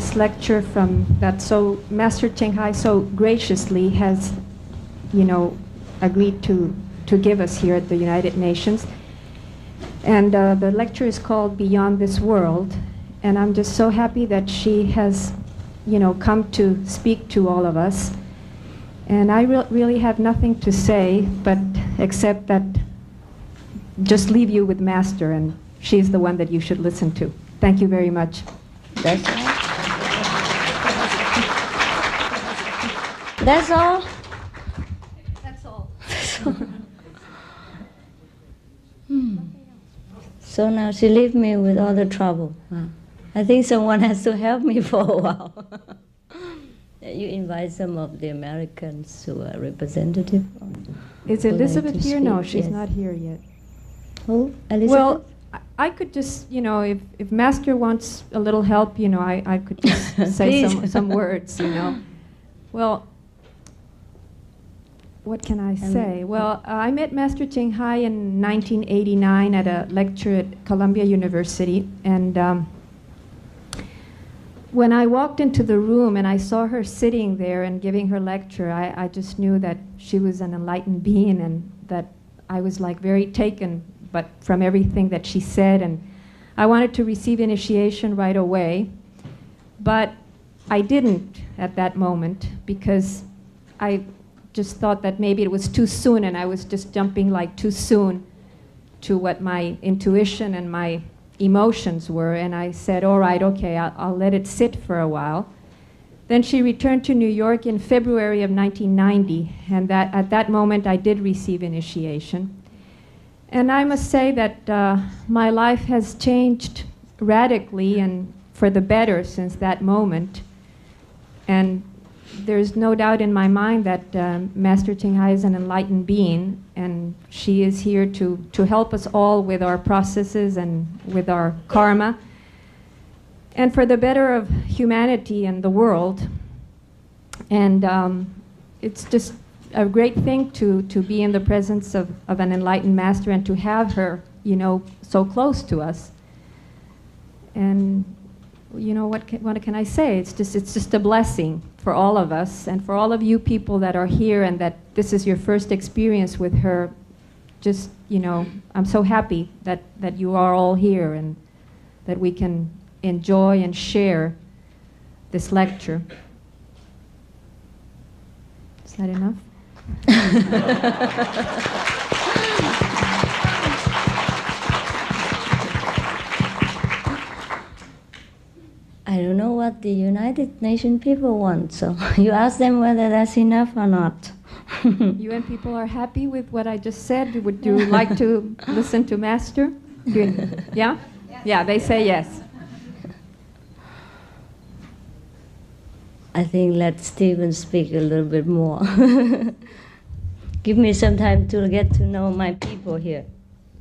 this lecture from that Master Ching Hai so graciously has, agreed to give us here at the United Nations. And the lecture is called Beyond This World. And I'm just so happy that she has, come to speak to all of us. And I really have nothing to say, but except that just leave you with Master, and she's the one that you should listen to. Thank you very much. That's all? That's all? That's all. So now she leaves me with all the trouble. I think someone has to help me for a while. You invite some of the Americans who are representative. Is Elizabeth here? Speak? No, she's Yes. not here yet. Who? Elizabeth? Well, I could just, if Master wants a little help, I could just say some words, Well, what can I say? Well, I met Master Ching Hai in 1989 at a lecture at Columbia University, and when I walked into the room and I saw her sitting there and giving her lecture, I just knew that she was an enlightened being, and that I was like very taken but from everything that she said, and I wanted to receive initiation right away, but I didn't at that moment because I just thought that maybe it was too soon, and I was just jumping like too soon to what my intuition and my emotions were, and I said, all right, okay, I'll let it sit for a while. Then she returned to New York in February of 1990, and at that moment I did receive initiation. And I must say that my life has changed radically and for the better since that moment. And there's no doubt in my mind that Master Ching Hai is an enlightened being, and she is here to help us all with our processes and with our karma, and for the better of humanity and the world. And it's just a great thing to be in the presence of an enlightened master and to have her, so close to us. And what can I say? It's just a blessing for all of us, and for all of you people that are here and that this is your first experience with her. Just, I'm so happy that you are all here and that we can enjoy and share this lecture. Is that enough? I don't know what the United Nations people want, so you ask them whether that's enough or not. UN people are happy with what I just said. Would you like to listen to Master? Yeah? Yeah, they say yes. I think let Stephen speak a little bit more. Give me some time to get to know my people here.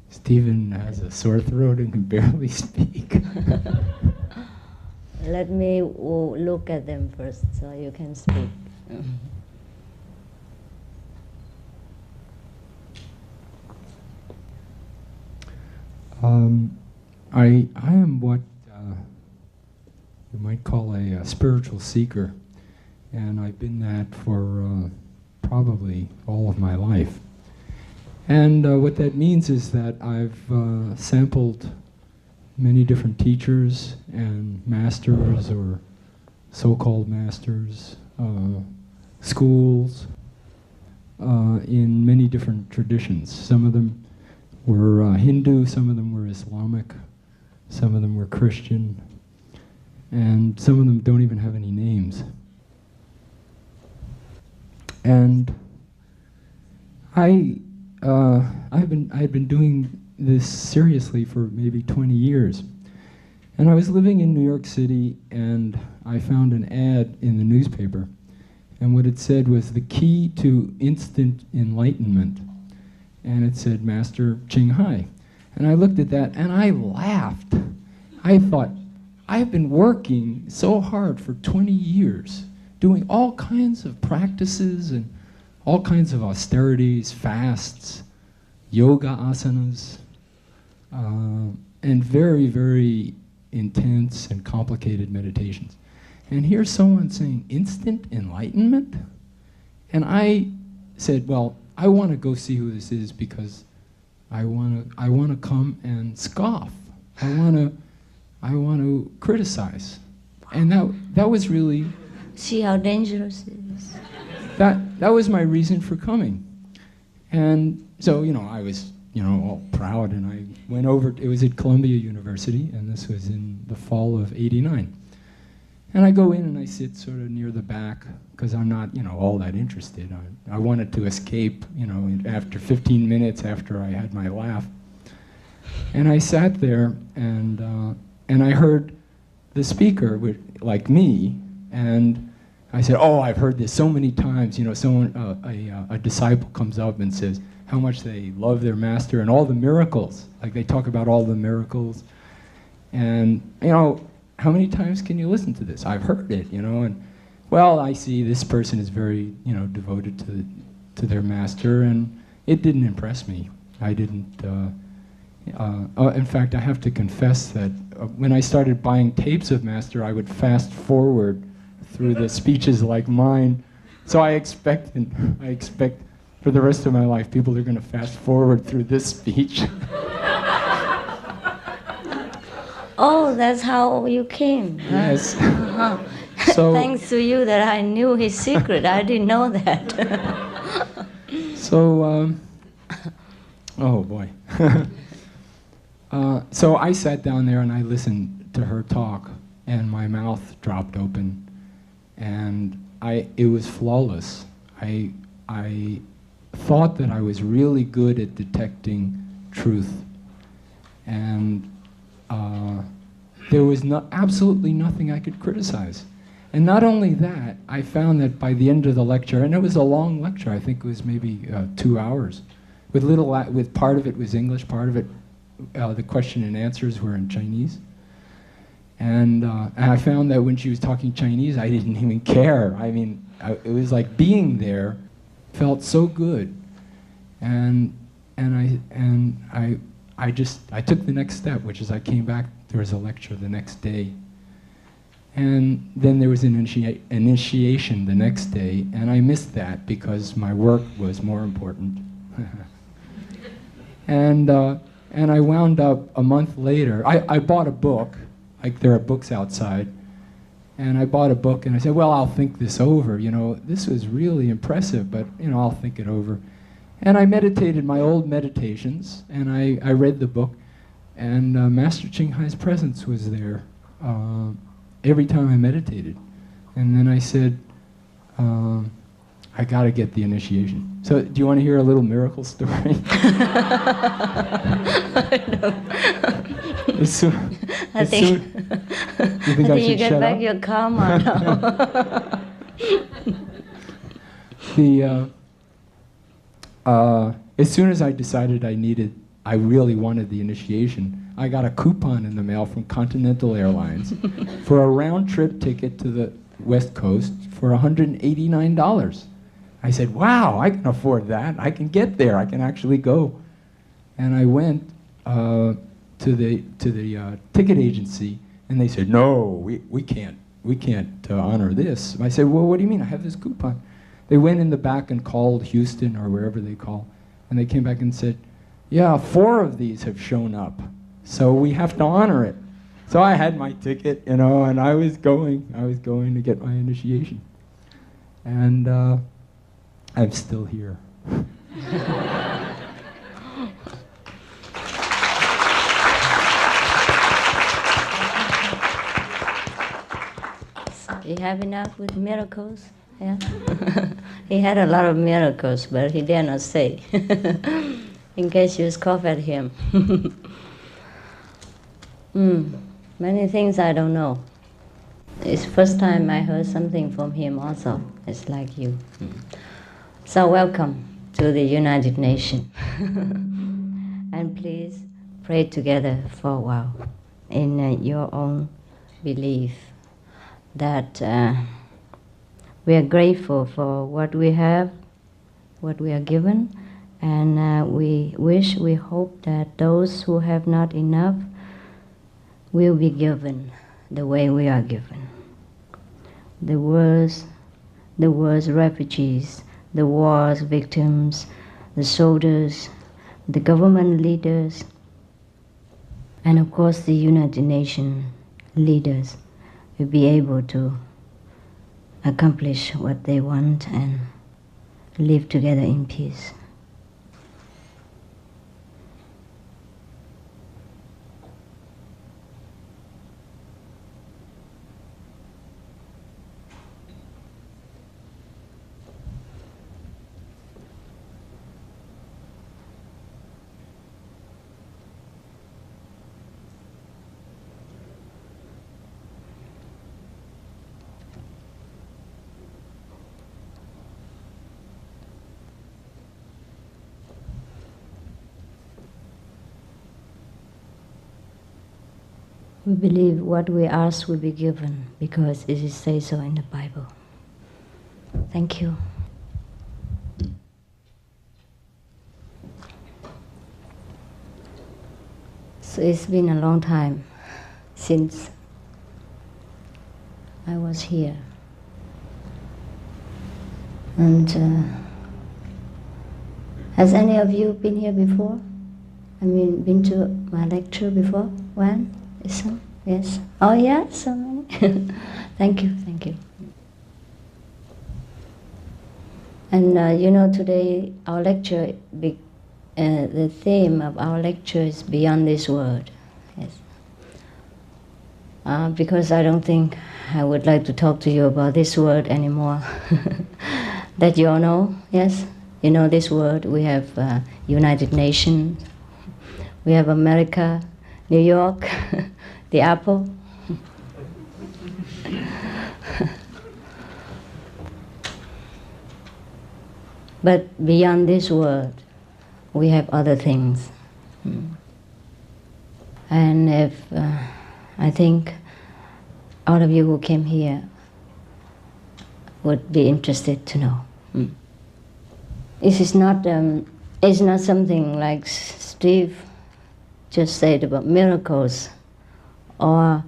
Stephen has a sore throat and can barely speak. Let me look at them first so you can speak. I am what you might call a spiritual seeker, and I've been that for probably all of my life. And what that means is that I've sampled many different teachers and masters, or so-called masters, schools, in many different traditions. Some of them were Hindu, some of them were Islamic, some of them were Christian, and some of them don't even have any names. And I had been doing this seriously for maybe 20 years. And I was living in New York City, and I found an ad in the newspaper, and what it said was the key to instant enlightenment. And it said Master Ching Hai. And I looked at that and I laughed. I thought, I've been working so hard for 20 years, doing all kinds of practices and all kinds of austerities, fasts, yoga asanas, and very, very intense and complicated meditations. And here's someone saying instant enlightenment? And I said, well, I want to go see who this is because I want to come and scoff. I want to criticize. And that was really... See how dangerous it is. That was my reason for coming. And so, I was, all proud, and I went over, it was at Columbia University, and this was in the fall of '89. And I go in and I sit sort of near the back, because I'm not, all that interested. I wanted to escape, after 15 minutes after I had my laugh. And I sat there, and I heard the speaker, like me, and I said, oh, I've heard this so many times. Someone, a disciple comes up and says how much they love their master and all the miracles. Like they talk about all the miracles. And, how many times can you listen to this? I've heard it, and, well, I see this person is very, devoted to their master, and it didn't impress me. I didn't, in fact, I have to confess that when I started buying tapes of master, I would fast forward through the speeches like mine. So I expect for the rest of my life, people are going to fast forward through this speech. Oh, that's how you came. Huh? Yes. Uh-huh. So, thanks to you that I knew his secret. I didn't know that. So, oh boy. So I sat down there and I listened to her talk, and my mouth dropped open, and it was flawless. I thought that I was really good at detecting truth, and there was absolutely nothing I could criticize. And not only that, I found that by the end of the lecture, and it was a long lecture, I think it was maybe 2 hours, with part of it was English, part of it, the question and answers were in Chinese. And I found that when she was talking Chinese, I didn't even care. I mean, it was like being there felt so good. And I took the next step, which is I came back, there was a lecture the next day. And then there was an initiation the next day, and I missed that because my work was more important. And I wound up a month later, I bought a book, like there are books outside, and I bought a book and I said, well, I'll think this over, this was really impressive, but I'll think it over. And I meditated my old meditations, and I read the book, and Master Ching Hai's presence was there every time I meditated. And then I said, I got to get the initiation. So do you want to hear a little miracle story? You think you get back your karma now. As soon as I decided I really wanted the initiation, I got a coupon in the mail from Continental Airlines for a round-trip ticket to the West Coast for $189. I said, wow, I can afford that. I can get there. I can actually go. And I went to the ticket agency, and they said, no, we can't honor this. I said, well, what do you mean? I have this coupon. They went in the back and called Houston or wherever they call, and they came back and said, yeah, 4 of these have shown up, so we have to honor it. So I had my ticket, and I was going to get my initiation. And I'm still here. You have enough with miracles? Yeah. He had a lot of miracles, but he dare not say, in case you scoff at him. Many things I don't know. It's first time I heard something from him also. It's like you. So welcome to the United Nations. And please pray together for a while in your own belief that we are grateful for what we have, what we are given, and we hope that those who have not enough will be given the way we are given. the world's refugees, the war's victims, the soldiers, the government leaders, and of course the United Nations leaders will be able to accomplish what they want and live together in peace. We believe what we ask will be given because it is said so in the Bible. Thank you. So it's been a long time since I was here. And has any of you been here before? I mean, been to my lecture before? When? Some? Yes. Oh yeah, so many. Thank you, thank you. And today our lecture, the theme of our lecture is Beyond This World. Yes. Because I don't think I would like to talk to you about this world anymore. That you all know, yes? You know this world. We have United Nations. We have America, New York, the apple. But beyond this world, we have other things. And if I think all of you who came here would be interested to know. This is not it's not something like Steve just said about miracles or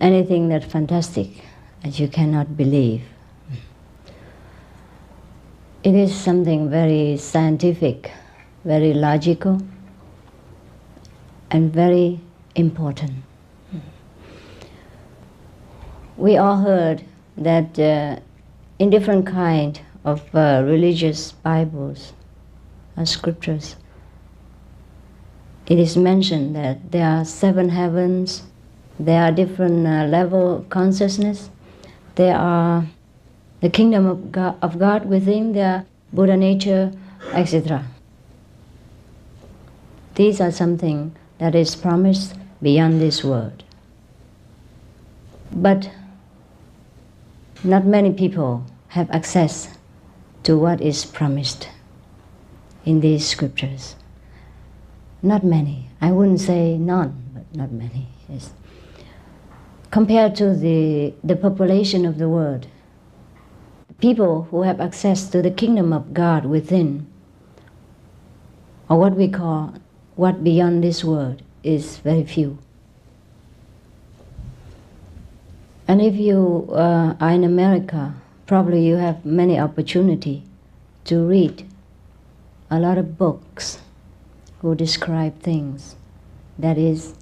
anything that's fantastic that you cannot believe. It is something very scientific, very logical, and very important. We all heard that in different kind of religious Bibles or scriptures, it is mentioned that there are 7 heavens, there are different level of consciousness, there are the kingdom of God within, there are Buddha nature, etc. These are something that is promised beyond this world. But not many people have access to what is promised in these scriptures. Not many. I wouldn't say none, but not many. Yes. Compared to the population of the world, people who have access to the kingdom of God within, or what we call what beyond this world, is very few. And if you are in America, probably you have many opportunity to read a lot of books who describe things that is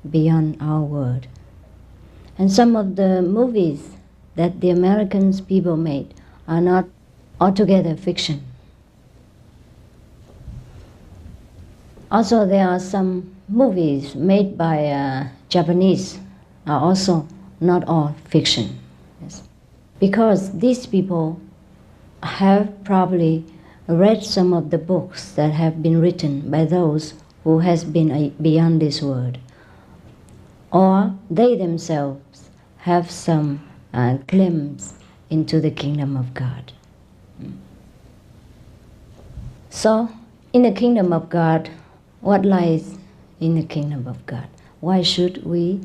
beyond our world. And some of the movies that the Americans people made are not altogether fiction. Also, there are some movies made by Japanese are also not all fiction. Yes. Because these people have probably read some of the books that have been written by those who has been beyond this world. Or they themselves have some glimpse into the kingdom of God. So, in the kingdom of God, what lies in the kingdom of God? Why should we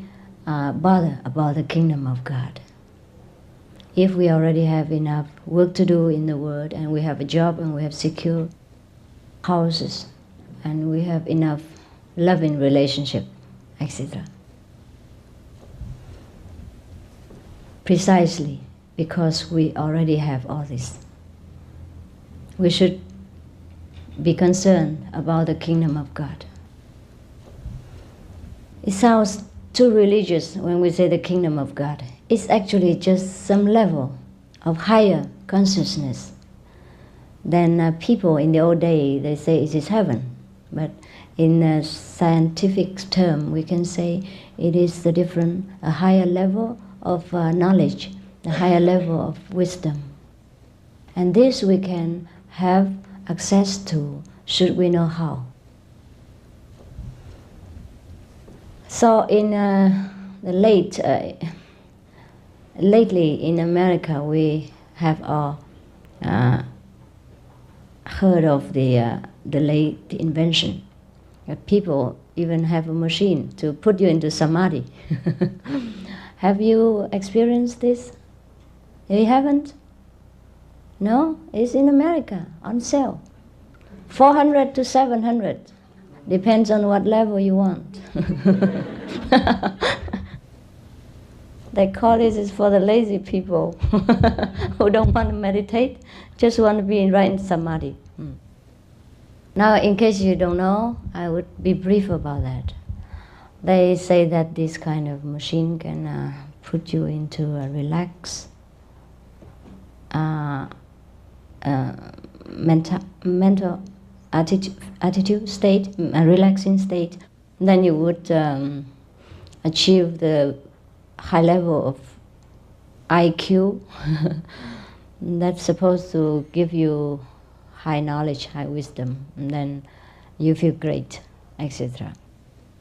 bother about the kingdom of God? If we already have enough work to do in the world, and we have a job, and we have secure houses, and we have enough loving relationship, etc. Precisely because we already have all this. We should be concerned about the kingdom of God. It sounds too religious when we say the kingdom of God. It's actually just some level of higher consciousness than people in the old day, they say it is heaven. But in a scientific term, we can say it is a higher level of knowledge, a higher level of wisdom. And this we can have access to, should we know how. So in lately in America, we have heard of the late invention. People even have a machine to put you into samadhi. Have you experienced this? You haven't? No? It's in America, on sale. 400 to 700. Depends on what level you want. They call this is for the lazy people who don't want to meditate, just want to be right in samadhi. Now, in case you don't know, I would be brief about that. They say that this kind of machine can put you into a relaxed mental attitude state, a relaxing state. Then you would achieve the high level of IQ that's supposed to give you high knowledge, high wisdom, and then you feel great, etc.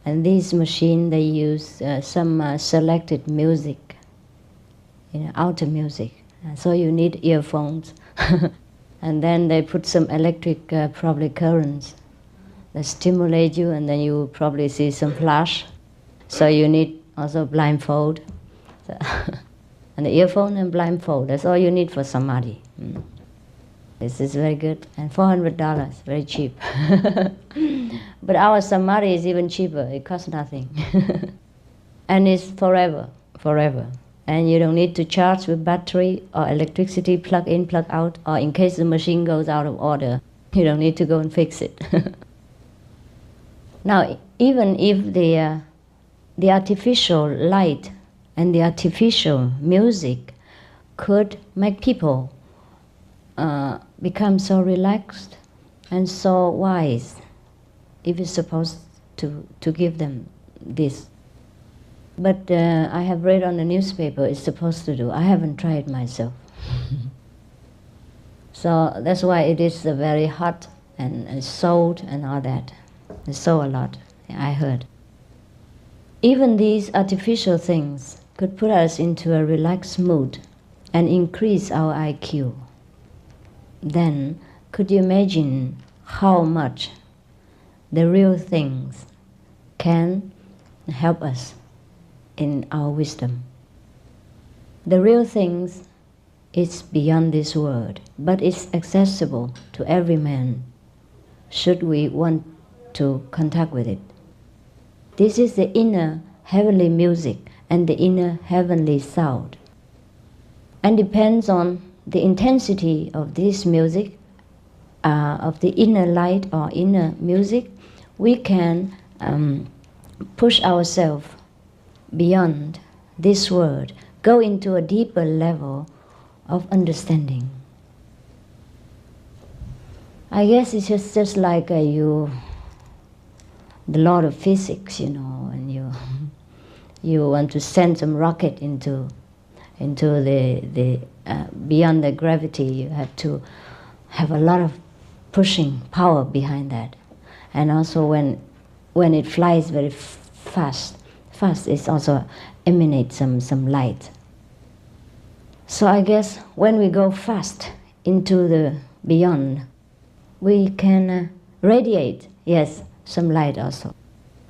And this machine, they use some selected music, outer music. So you need earphones. And then they put some electric probably currents that stimulate you, and then you probably see some flash. So you need also blindfold. And the earphone and blindfold, that's all you need for samadhi. This is very good. And $400, very cheap. But our samadhi is even cheaper. It costs nothing. And it's forever, forever. And you don't need to charge with battery or electricity, plug in, plug out, or in case the machine goes out of order, you don't need to go and fix it. Now, even if the artificial light and the artificial music could make people become so relaxed and so wise, if it's supposed to give them this. But I have read on the newspaper it's supposed to do. I haven't tried myself. So that's why it is very hot and sold and all that. It's sold a lot, I heard. Even these artificial things could put us into a relaxed mood and increase our IQ. Then, could you imagine how much the real things can help us in our wisdom? The real things is beyond this world, but it's accessible to every man, should we want to contact with it. This is the inner heavenly music and the inner heavenly sound. And depends on the intensity of this music, of the inner light or inner music, we can push ourselves beyond this world, go into a deeper level of understanding. I guess it's just like the law of physics, and you want to send some rocket into the beyond the gravity. You have to have a lot of pushing power behind that, and also when it flies very fast, it also emanates some light. So I guess when we go fast into the beyond, we can radiate, yes, some light also.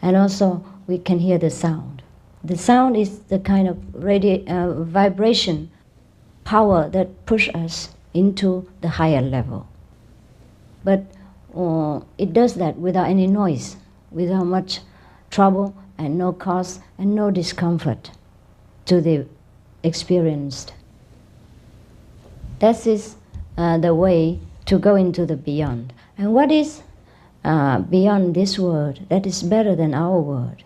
And also we can hear the sound. The sound is the kind of vibration, power that push us into the higher level. But it does that without any noise, without much trouble and no cost and no discomfort to the experienced. That is the way to go into the beyond. And what is beyond this world that is better than our world?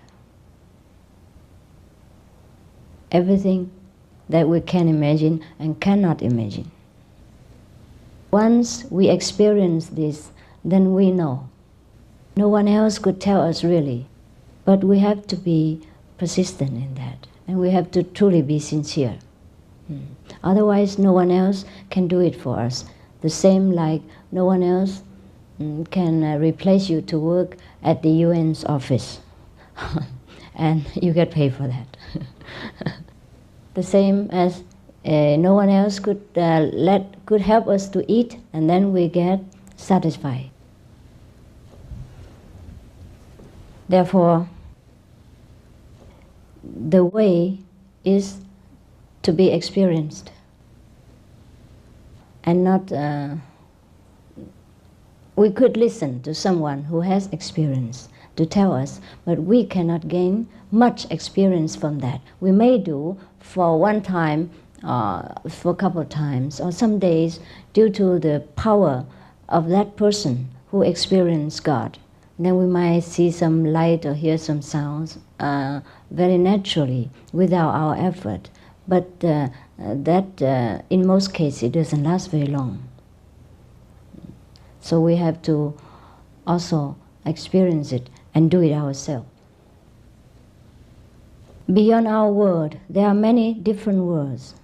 Everything that we can imagine and cannot imagine. Once we experience this, then we know. No one else could tell us really, but we have to be persistent in that, and we have to truly be sincere. Otherwise, no one else can do it for us. The same like no one else can replace you to work at the UN's office, and you get paid for that. The same as no one else could help us to eat, and then we get satisfied. Therefore, the way is to be experienced, and not. We could listen to someone who has experience to tell us, but we cannot gain much experience from that. We may do for one time, for a couple of times, or some days, due to the power of that person who experienced God. Then we might see some light or hear some sounds very naturally without our effort. But that, in most cases, it doesn't last very long. So we have to also experience it and do it ourselves. Beyond our world, there are many different worlds.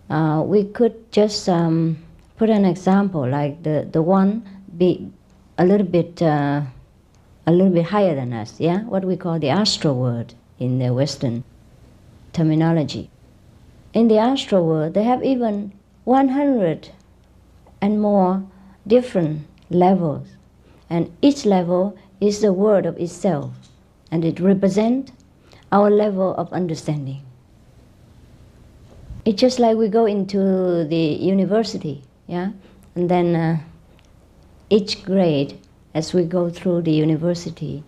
We could just put an example, like the one be a little bit higher than us, yeah? What we call the astral world in the Western terminology. In the astral world, they have even 100 and more different levels, and each level is the word of itself, and it represents our level of understanding. It's just like we go into the university, yeah, and then each grade, as we go through the university,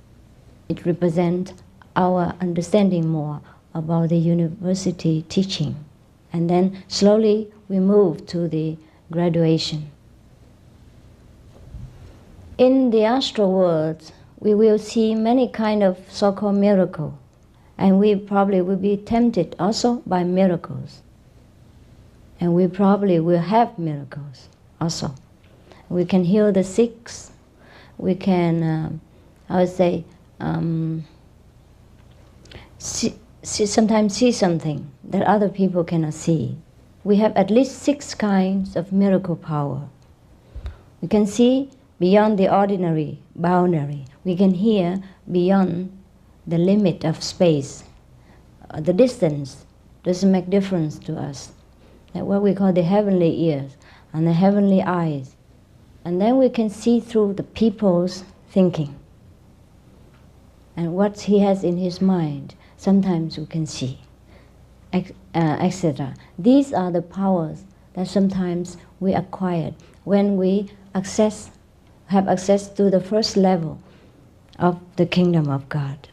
it represents our understanding more about the university teaching, and then slowly we move to the graduation. In the astral world, we will see many kind of so-called miracles, and we probably will be tempted also by miracles. And we probably will have miracles also. We can heal the sick, we can, sometimes see something that other people cannot see. We have at least 6 kinds of miracle power. We can see beyond the ordinary boundary. We can hear beyond the limit of space. The distance doesn't make difference to us. That's what we call the heavenly ears and the heavenly eyes. And then we can see through the people's thinking. And what he has in his mind, sometimes we can see, etc. These are the powers that sometimes we acquire when we have access to the first level of the kingdom of God.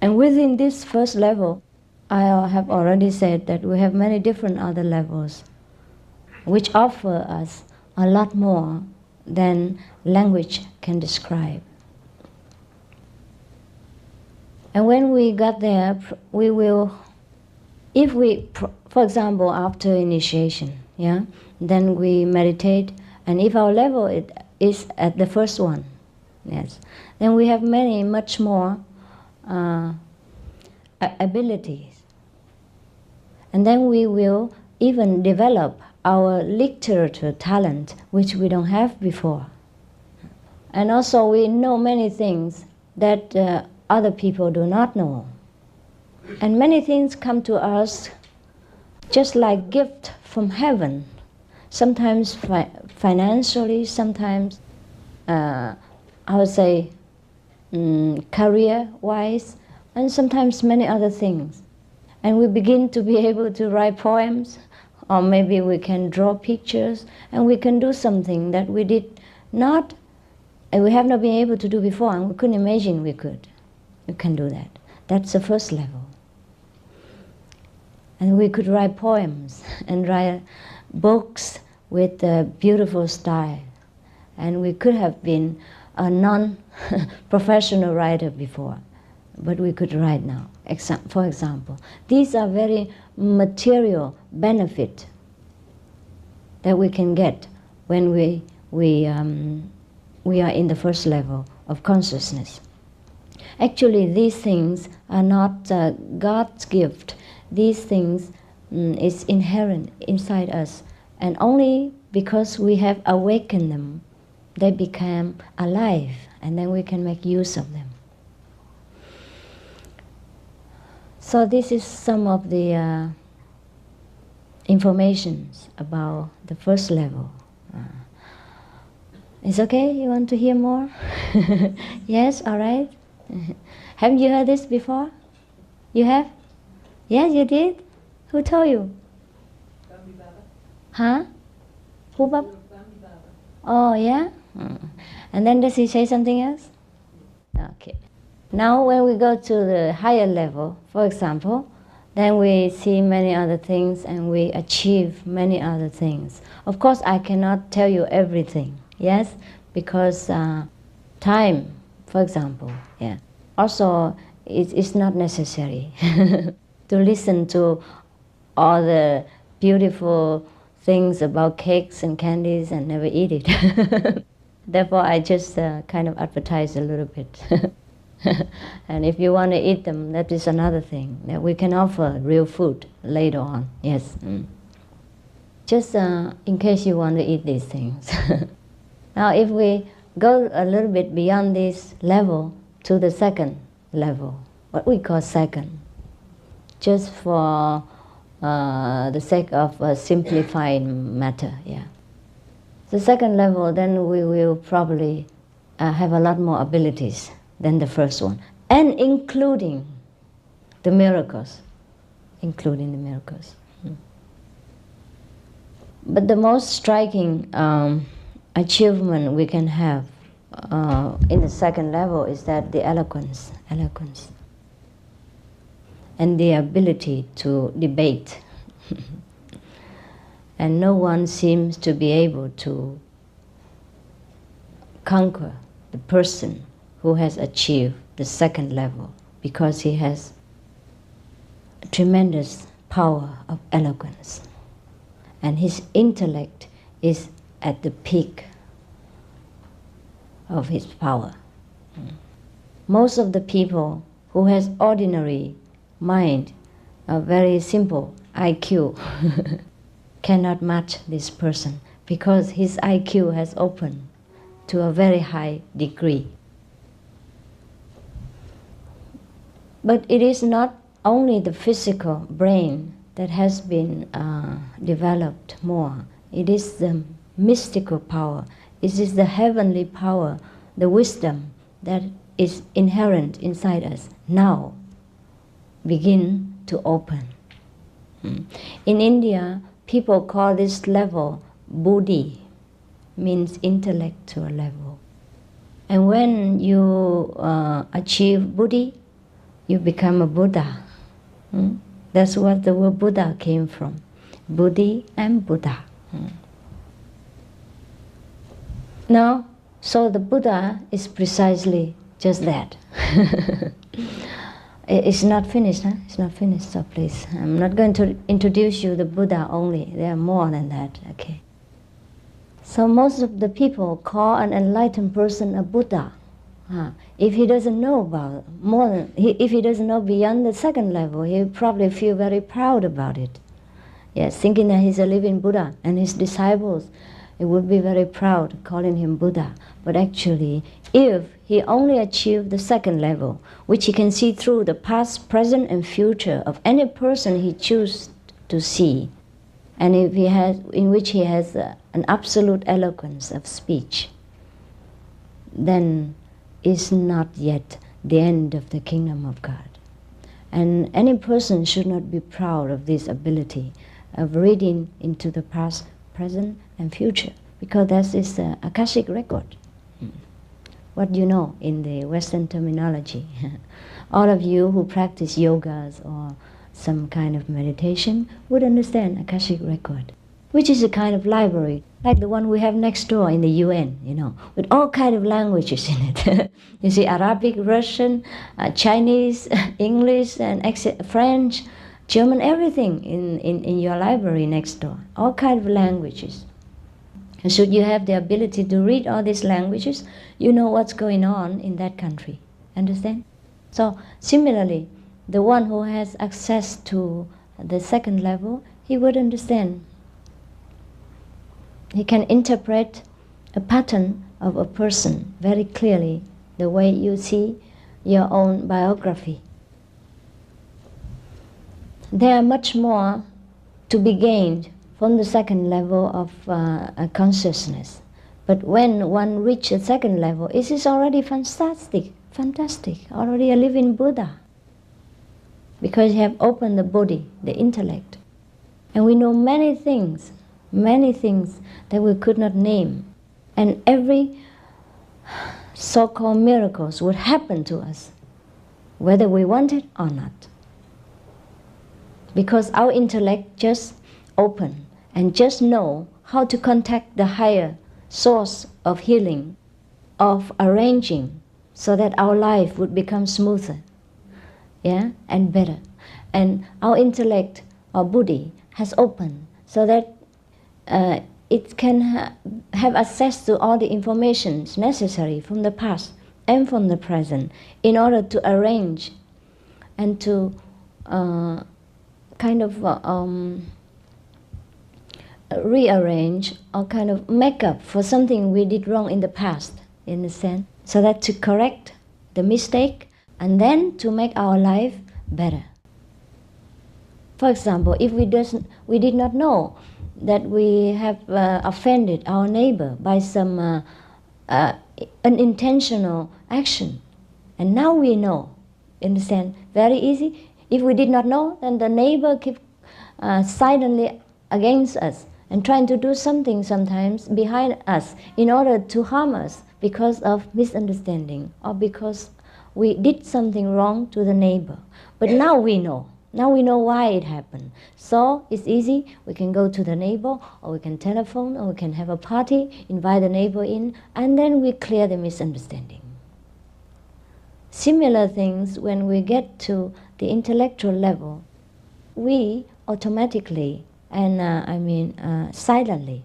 And within this first level, I have already said that we have many different other levels which offer us a lot more than language can describe. And when we got there, we will, if we, for example, after initiation, yeah, then we meditate, and if our level is at the first one, yes, then we have much more abilities. And then we will even develop our literature talent, which we don't have before. And also we know many things that other people do not know. And many things come to us just like gift from heaven, sometimes financially, sometimes career-wise, and sometimes many other things. And we begin to be able to write poems, or maybe we can draw pictures, and we can do something that we did not, and we have not been able to do before, and we couldn't imagine we could. We can do that. That's the first level. And we could write poems and write books with a beautiful style. And we could have been a non-professional writer before, but we could write now. For example, these are very material benefit that we can get when we are in the first level of consciousness. Actually, these things are not God's gift. These things is inherent inside us, and only because we have awakened them, they become alive, and then we can make use of them. So this is some of the informations about the first level. It's okay? You want to hear more? Yes, all right. Have you heard this before? You have? Yes, you did? Who told you? Huh? Who, Baba? Oh, yeah? And then does he say something else? Okay. Now when we go to the higher level, for example, then we see many other things and we achieve many other things. Of course, I cannot tell you everything, yes? Because time, for example, yeah. Also, it's not necessary to listen to all the beautiful things about cakes and candies and never eat it. Therefore, I just kind of advertise a little bit. And if you want to eat them, that is another thing. That we can offer real food later on, yes. Just in case you want to eat these things. Now, if we go a little bit beyond this level to the second level, what we call second, just for the sake of simplifying matter, yeah. The second level, then we will probably have a lot more abilities than the first one, and including the miracles, But the most striking achievement we can have in the second level is that the eloquence, and the ability to debate. And no one seems to be able to conquer the person who has achieved the second level, because he has a tremendous power of eloquence. And his intellect is at the peak of his power. Most of the people who has ordinary mind, a very simple IQ, cannot match this person, because his IQ has opened to a very high degree. But it is not only the physical brain that has been developed more. It is the mystical power. It is the heavenly power, the wisdom that is inherent inside us now begin to open. In India, people call this level buddhi, means intellectual level. And when you achieve buddhi, you become a Buddha. That's what the word Buddha came from. Buddhi and Buddha. Now, so the Buddha is precisely just that. It's not finished, huh? It's not finished, so please. I'm not going to introduce you the Buddha only. There are more than that, okay? So most of the people call an enlightened person a Buddha. If he doesn't know about more than, if he doesn't know beyond the second level, he'll probably feel very proud about it. Yes, thinking that he's a living Buddha, and his disciples, it would be very proud calling him Buddha. But actually, if he only achieved the second level, which he can see through the past, present, and future of any person he chooses to see, and if he has, in which he has an absolute eloquence of speech, then is not yet the end of the kingdom of God. And any person should not be proud of this ability of reading into the past, present, and future, because that is the Akashic record. What you know in the Western terminology. All of you who practice yogas or some kind of meditation, would understand Akashic record, which is a kind of library, like the one we have next door in the UN, with all kind of languages in it. You see Arabic, Russian, Chinese, English, and French, German, everything in your library next door, all kind of languages. And should you have the ability to read all these languages, you know what's going on in that country. Understand? So similarly, the one who has access to the second level, he would understand. He can interpret a pattern of a person very clearly, the way you see your own biography. There are much more to be gained from the second level of consciousness. But when one reaches the second level, it is already fantastic, already a living Buddha. Because you have opened the body, the intellect. And we know many things that we could not name. And every so-called miracles would happen to us, whether we want it or not. Because our intellect just open and just know how to contact the higher source of healing, of arranging, so that our life would become smoother, and better. And our intellect or buddhi has opened so that it can have access to all the information necessary from the past and from the present in order to arrange and to rearrange or kind of make up for something we did wrong in the past, in a sense, so that to correct the mistake and then to make our life better. For example, if we did not know that we have offended our neighbor by some unintentional action, and now we know, in a sense, very easy. If we did not know, then the neighbor keep silently against us and trying to do something sometimes behind us in order to harm us because of misunderstanding or because we did something wrong to the neighbor. But now we know. Now we know why it happened. So it's easy. We can go to the neighbor, or we can telephone, or we can have a party, invite the neighbor in, and then we clear the misunderstanding. Similar things when we get to the intellectual level, we automatically and silently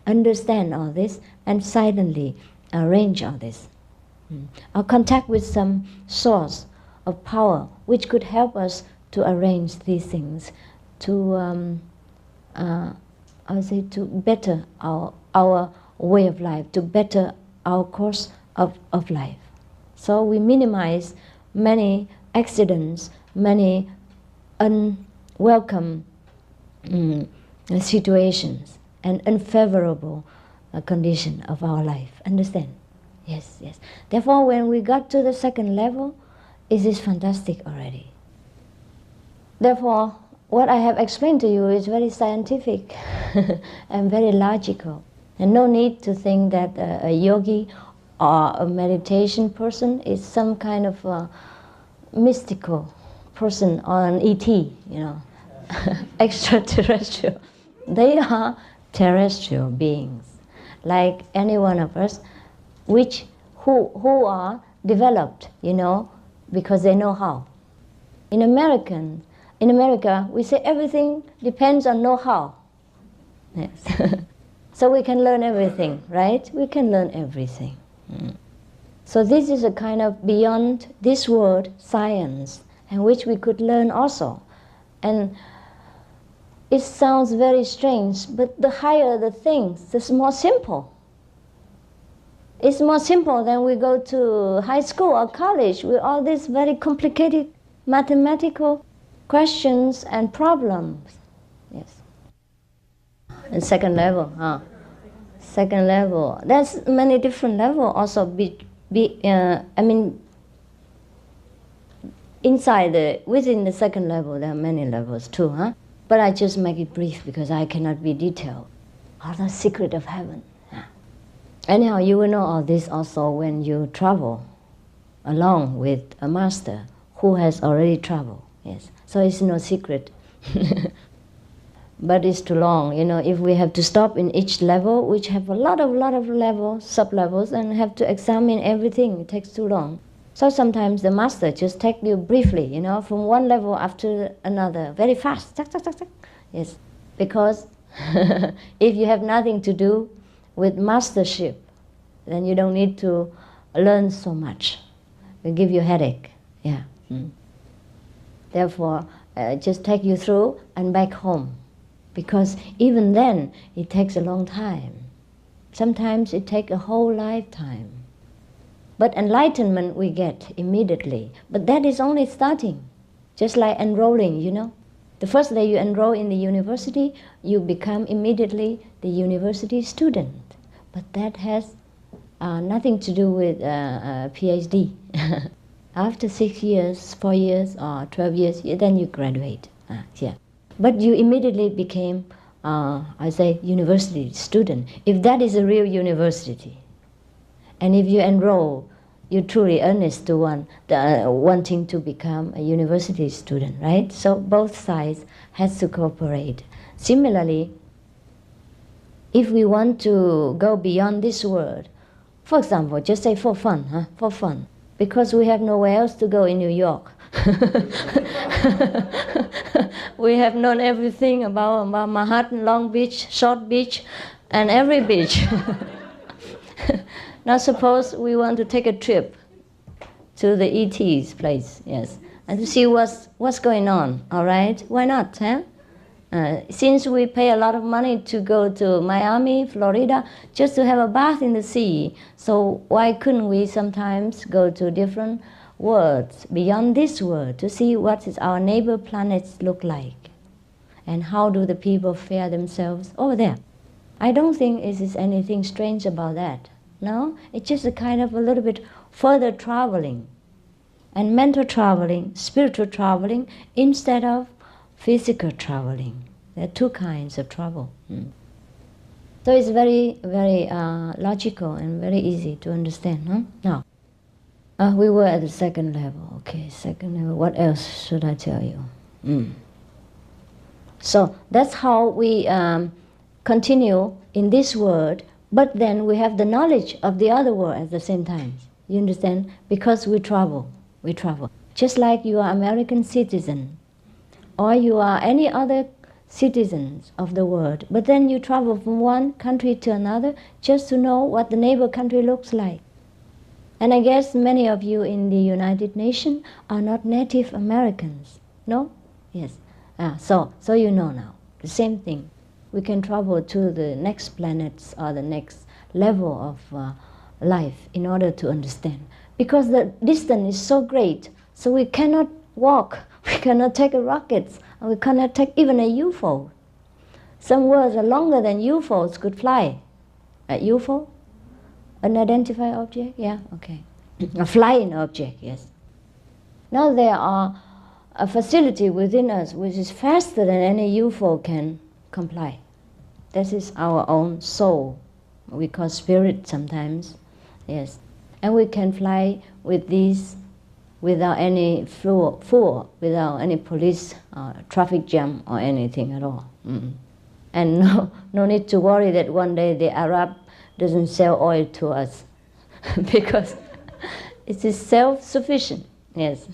understand all this and silently arrange all this. Or contact with some source of power which could help us to arrange these things, to to better our way of life, to better our course of life. So we minimize many accidents, many unwelcome situations and unfavorable condition of our life. Understand? Yes, yes. Therefore, when we got to the second level, it is fantastic already. Therefore, what I have explained to you is very scientific and very logical. And no need to think that a yogi or a meditation person is some kind of a mystical person or an ET, extraterrestrial. They are terrestrial beings, like any one of us, who are developed, because they know how. In America, we say everything depends on know-how. Yes. So we can learn everything, right? We can learn everything. So this is a kind of beyond this world science, and which we could learn also. And it sounds very strange, but the higher the things, the more simple. It's more simple than we go to high school or college with all these very complicated mathematical questions and problems. Yes. And second level, Second level. There's many different levels also. Within the second level, there are many levels too, But I just make it brief because I cannot be detailed. All the secret of heaven. Anyhow, you will know all this also when you travel along with a master who has already traveled. Yes, so it's no secret. But it's too long. You know, if we have to stop in each level, which have a lot of levels, sub-levels, and have to examine everything, it takes too long. So sometimes the master just take you briefly, you know, from one level after another, very fast. Tuck, tuck, tuck, tuck. Yes, because if you have nothing to do with mastership, then you don't need to learn so much. It will give you a headache. Yeah. Therefore, just take you through and back home. Because even then, it takes a long time. Sometimes it takes a whole lifetime. But enlightenment we get immediately. But that is only starting. Just like enrolling, you know. The first day you enroll in the university, you become immediately the university student. But that has nothing to do with PhD. After 6 years, 4 years, or 12 years, then you graduate. Yeah. But you immediately became, I say, university student. If that is a real university, and if you enroll, you're truly earnest to wanting to become a university student, right? So both sides has to cooperate. Similarly, if we want to go beyond this world, for example, just say for fun, for fun, because we have nowhere else to go in New York. We have known everything about Manhattan, Long Beach, Short Beach, and every beach. Now suppose we want to take a trip to the ET's place, yes, and to see what's going on, all right? Why not, huh? Since we pay a lot of money to go to Miami, Florida, just to have a bath in the sea, so why couldn't we sometimes go to different worlds, beyond this world, to see what is our neighbor planets look like? And how do the people fare themselves over there? I don't think it is anything strange about that. No? It's just a kind of a little bit further traveling. And mental traveling, spiritual traveling, instead of physical traveling. There are two kinds of travel. So it's very, very logical and very easy to understand. Huh? Now, we were at the second level. Okay, second level. What else should I tell you? So that's how we continue in this world, but then we have the knowledge of the other world at the same time. You understand? Because we travel. We travel. Just like you are American citizen, or you are any other citizens of the world, but then you travel from one country to another just to know what the neighbor country looks like. And I guess many of you in the United Nations are not Native Americans, no? Yes. So you know now, the same thing. We can travel to the next planets or the next level of life in order to understand. Because the distance is so great, so we cannot walk, we cannot take a rocket, and we cannot take even a UFO. Some worlds are longer than UFOs could fly. A UFO? Unidentified object? Yeah, okay. A flying object, yes. Now there are a facility within us which is faster than any UFO can comply. This is our own soul. We call spirit sometimes, yes. And we can fly with these without any fuel, without any police traffic jam or anything at all. And no need to worry that one day the Arab doesn't sell oil to us because it is self-sufficient, yes.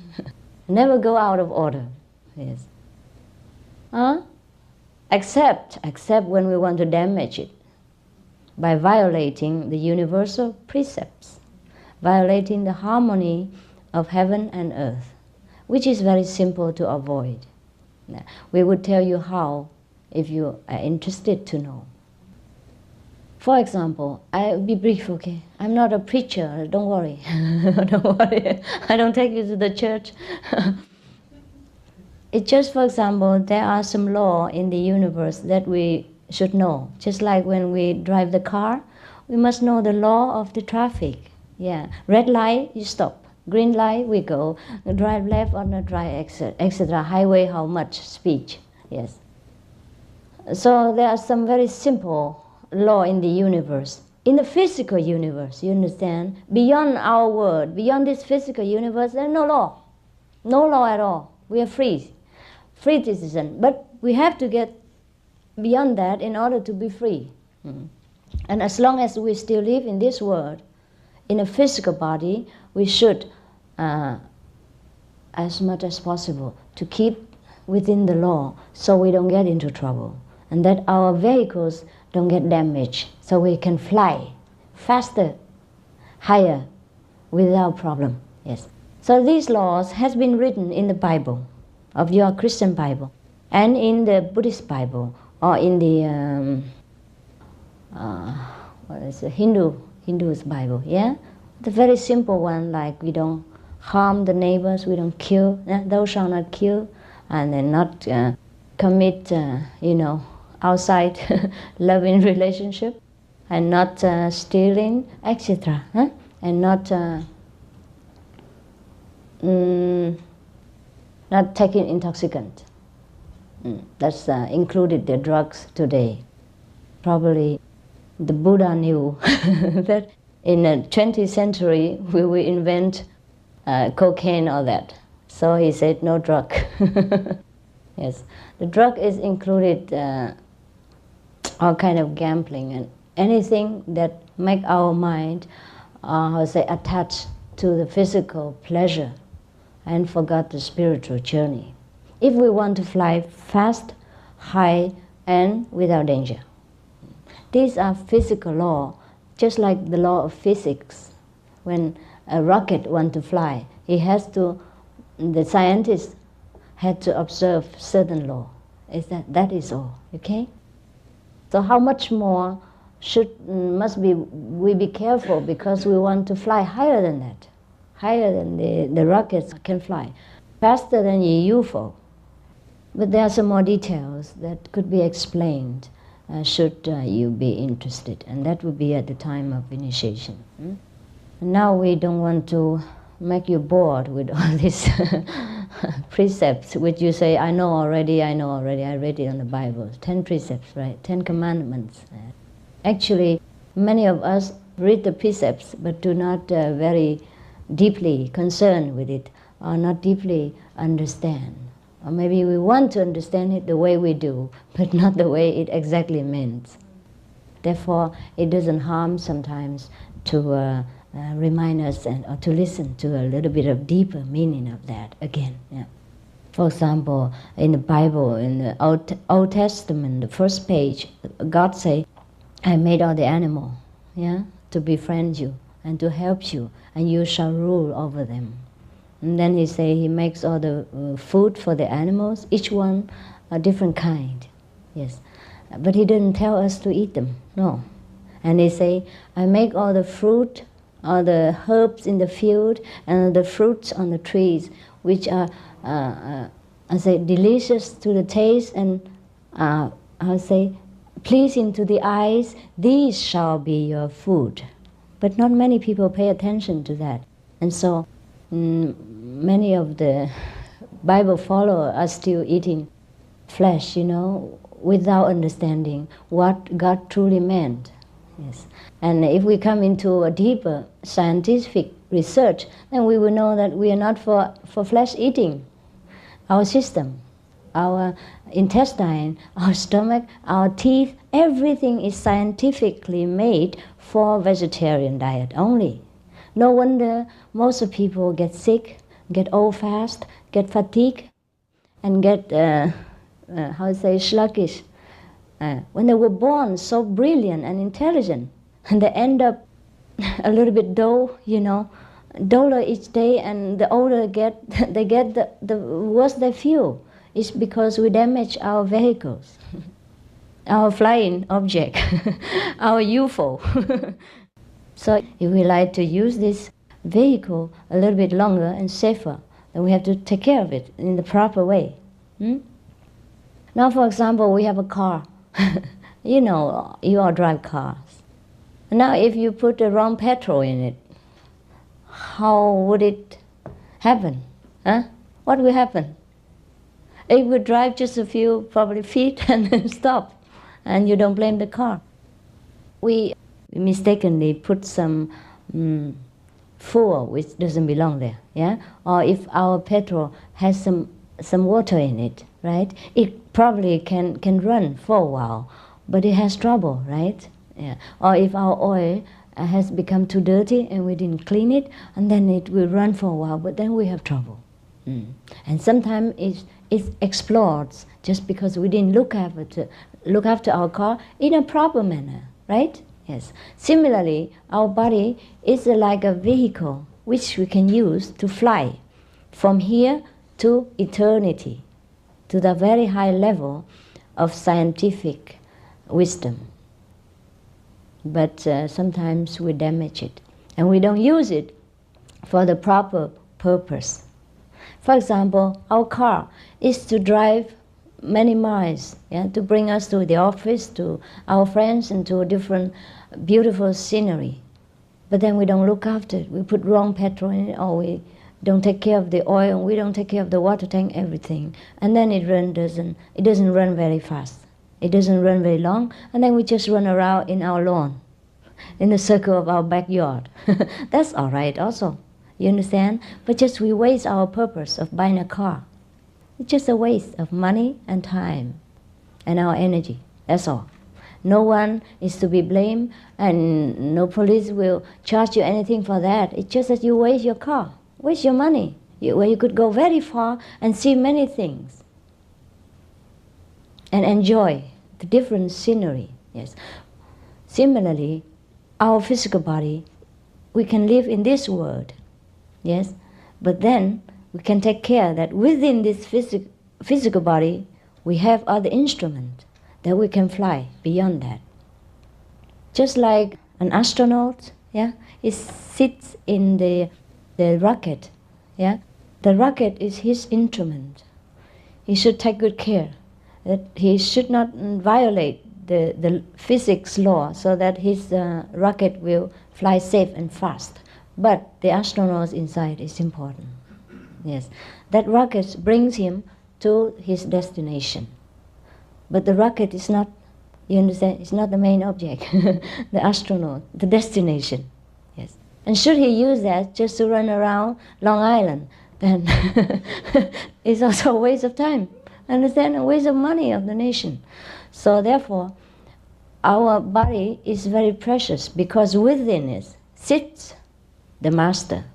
Never go out of order, yes. Except when we want to damage it by violating the universal precepts, violating the harmony of heaven and earth, which is very simple to avoid. We would tell you how if you are interested to know. For example, I'll be brief, okay? I'm not a preacher, don't worry. Don't worry, I don't take you to the church. It's just, for example, there are some laws in the universe that we should know. Just like when we drive the car, we must know the law of the traffic. Yeah, red light, you stop. Green light, we go. Drive left or not drive exit, etc. Highway, how much speed? Yes. So there are some very simple law in the universe. In the physical universe, you understand? Beyond our world, beyond this physical universe, there's no law. No law at all. We are free, free citizen. But we have to get beyond that in order to be free. And as long as we still live in this world, in a physical body, we should, as much as possible, to keep within the law so we don't get into trouble, and that our vehicles don't get damaged, so we can fly faster, higher, without problem. Yes. So these laws has been written in the Bible, of your Christian Bible, and in the Buddhist Bible, or in the what is it? Hindu's Bible. Yeah, the very simple one, like we don't harm the neighbors, we don't kill. Thou shalt not kill, and then not commit, outside loving relationship, and not stealing, etc. And not not taking intoxicant. That's included the drugs today. Probably the Buddha knew that in the 20th century we will invent cocaine or that. So he said no drug. Yes, the drug is included all kind of gambling and anything that make our mind attached to the physical pleasure and forgot the spiritual journey. If we want to fly fast, high, and without danger. These are physical law, just like the law of physics. When a rocket wants to fly, the scientists had to observe certain law. That is all, okay? So how much more must we be careful, because we want to fly higher than that, higher than the rockets can fly, faster than a UFO. But there are some more details that could be explained should you be interested, and that would be at the time of initiation. Now we don't want to make you bored with all these precepts, which you say, I know already, I read it on the Bible. 10 precepts, right? 10 commandments. Actually, many of us read the precepts but do not very deeply concern with it, or not deeply understand. Or maybe we want to understand it the way we do, but not the way it exactly means. Therefore, it doesn't harm sometimes to remind us or to listen to a little bit of deeper meaning of that again. Yeah. For example, in the Bible, in the Old Testament, the first page, God say, I made all the animal, to befriend you and to help you, and you shall rule over them. And then he say he makes all the food for the animals, each one a different kind. Yes, but he didn't tell us to eat them. No. And he say, I make all the fruit, all the herbs in the field, and the fruits on the trees, which are delicious to the taste and pleasing to the eyes. These shall be your food. But not many people pay attention to that, and so many of the Bible followers are still eating flesh, without understanding what God truly meant. Yes. And if we come into a deeper scientific research, then we will know that we are not for flesh eating. Our system, our intestine, our stomach, our teeth, everything is scientifically made for vegetarian diet only. No wonder most of people get sick, get old fast, get fatigued, and get, sluggish. When they were born so brilliant and intelligent, and they end up a little bit dull, duller each day, and the older they get, the worse they feel. It's because we damage our vehicles, our flying object, our UFO. So if we like to use this vehicle a little bit longer and safer, then we have to take care of it in the proper way. Now, for example, we have a car. You all drive cars. Now, if you put the wrong petrol in it, how would it happen? What will happen? It would drive just a few, probably feet, and then stop, and you don't blame the car. We mistakenly put some fuel which doesn't belong there, or if our petrol has some some water in it, right? It probably can run for a while, but it has trouble, right? Yeah. Or if our oil has become too dirty and we didn't clean it, and then it will run for a while, but then we have trouble. And sometimes it explodes just because we didn't look after our car in a proper manner, right? Yes. Similarly, our body is like a vehicle which we can use to fly from here to eternity, to the very high level of scientific wisdom. But sometimes we damage it, and we don't use it for the proper purpose. For example, our car is to drive many miles, yeah, to bring us to the office, to our friends, and to a different beautiful scenery. But then we don't look after it. We put wrong petrol in it, or we don't take care of the oil, and we don't take care of the water tank, everything. And then it doesn't run very fast. It doesn't run very long, and then we just run around in our lawn, in the circle of our backyard. That's all right also. You understand? But just we waste our purpose of buying a car. It's just a waste of money and time and our energy. That's all. No one is to be blamed, and no police will charge you anything for that. It's just that you waste your car, waste your money, where you could go very far and see many things and enjoy the different scenery. Yes. Similarly, our physical body, we can live in this world. Yes, but then we can take care that within this physical body we have other instruments that we can fly beyond that. Just like an astronaut, yeah, he sits in the rocket, yeah. The rocket is his instrument. He should take good care that he should not violate the physics law, so that his rocket will fly safe and fast. But the astronaut inside is important. Yes, that rocket brings him to his destination. But the rocket is not, you understand, it's not the main object. The astronaut, the destination. Yes. And should he use that just to run around Long Island, then it's also a waste of time. Understand? A waste of money of the nation. So therefore, our body is very precious, because within it sits the master.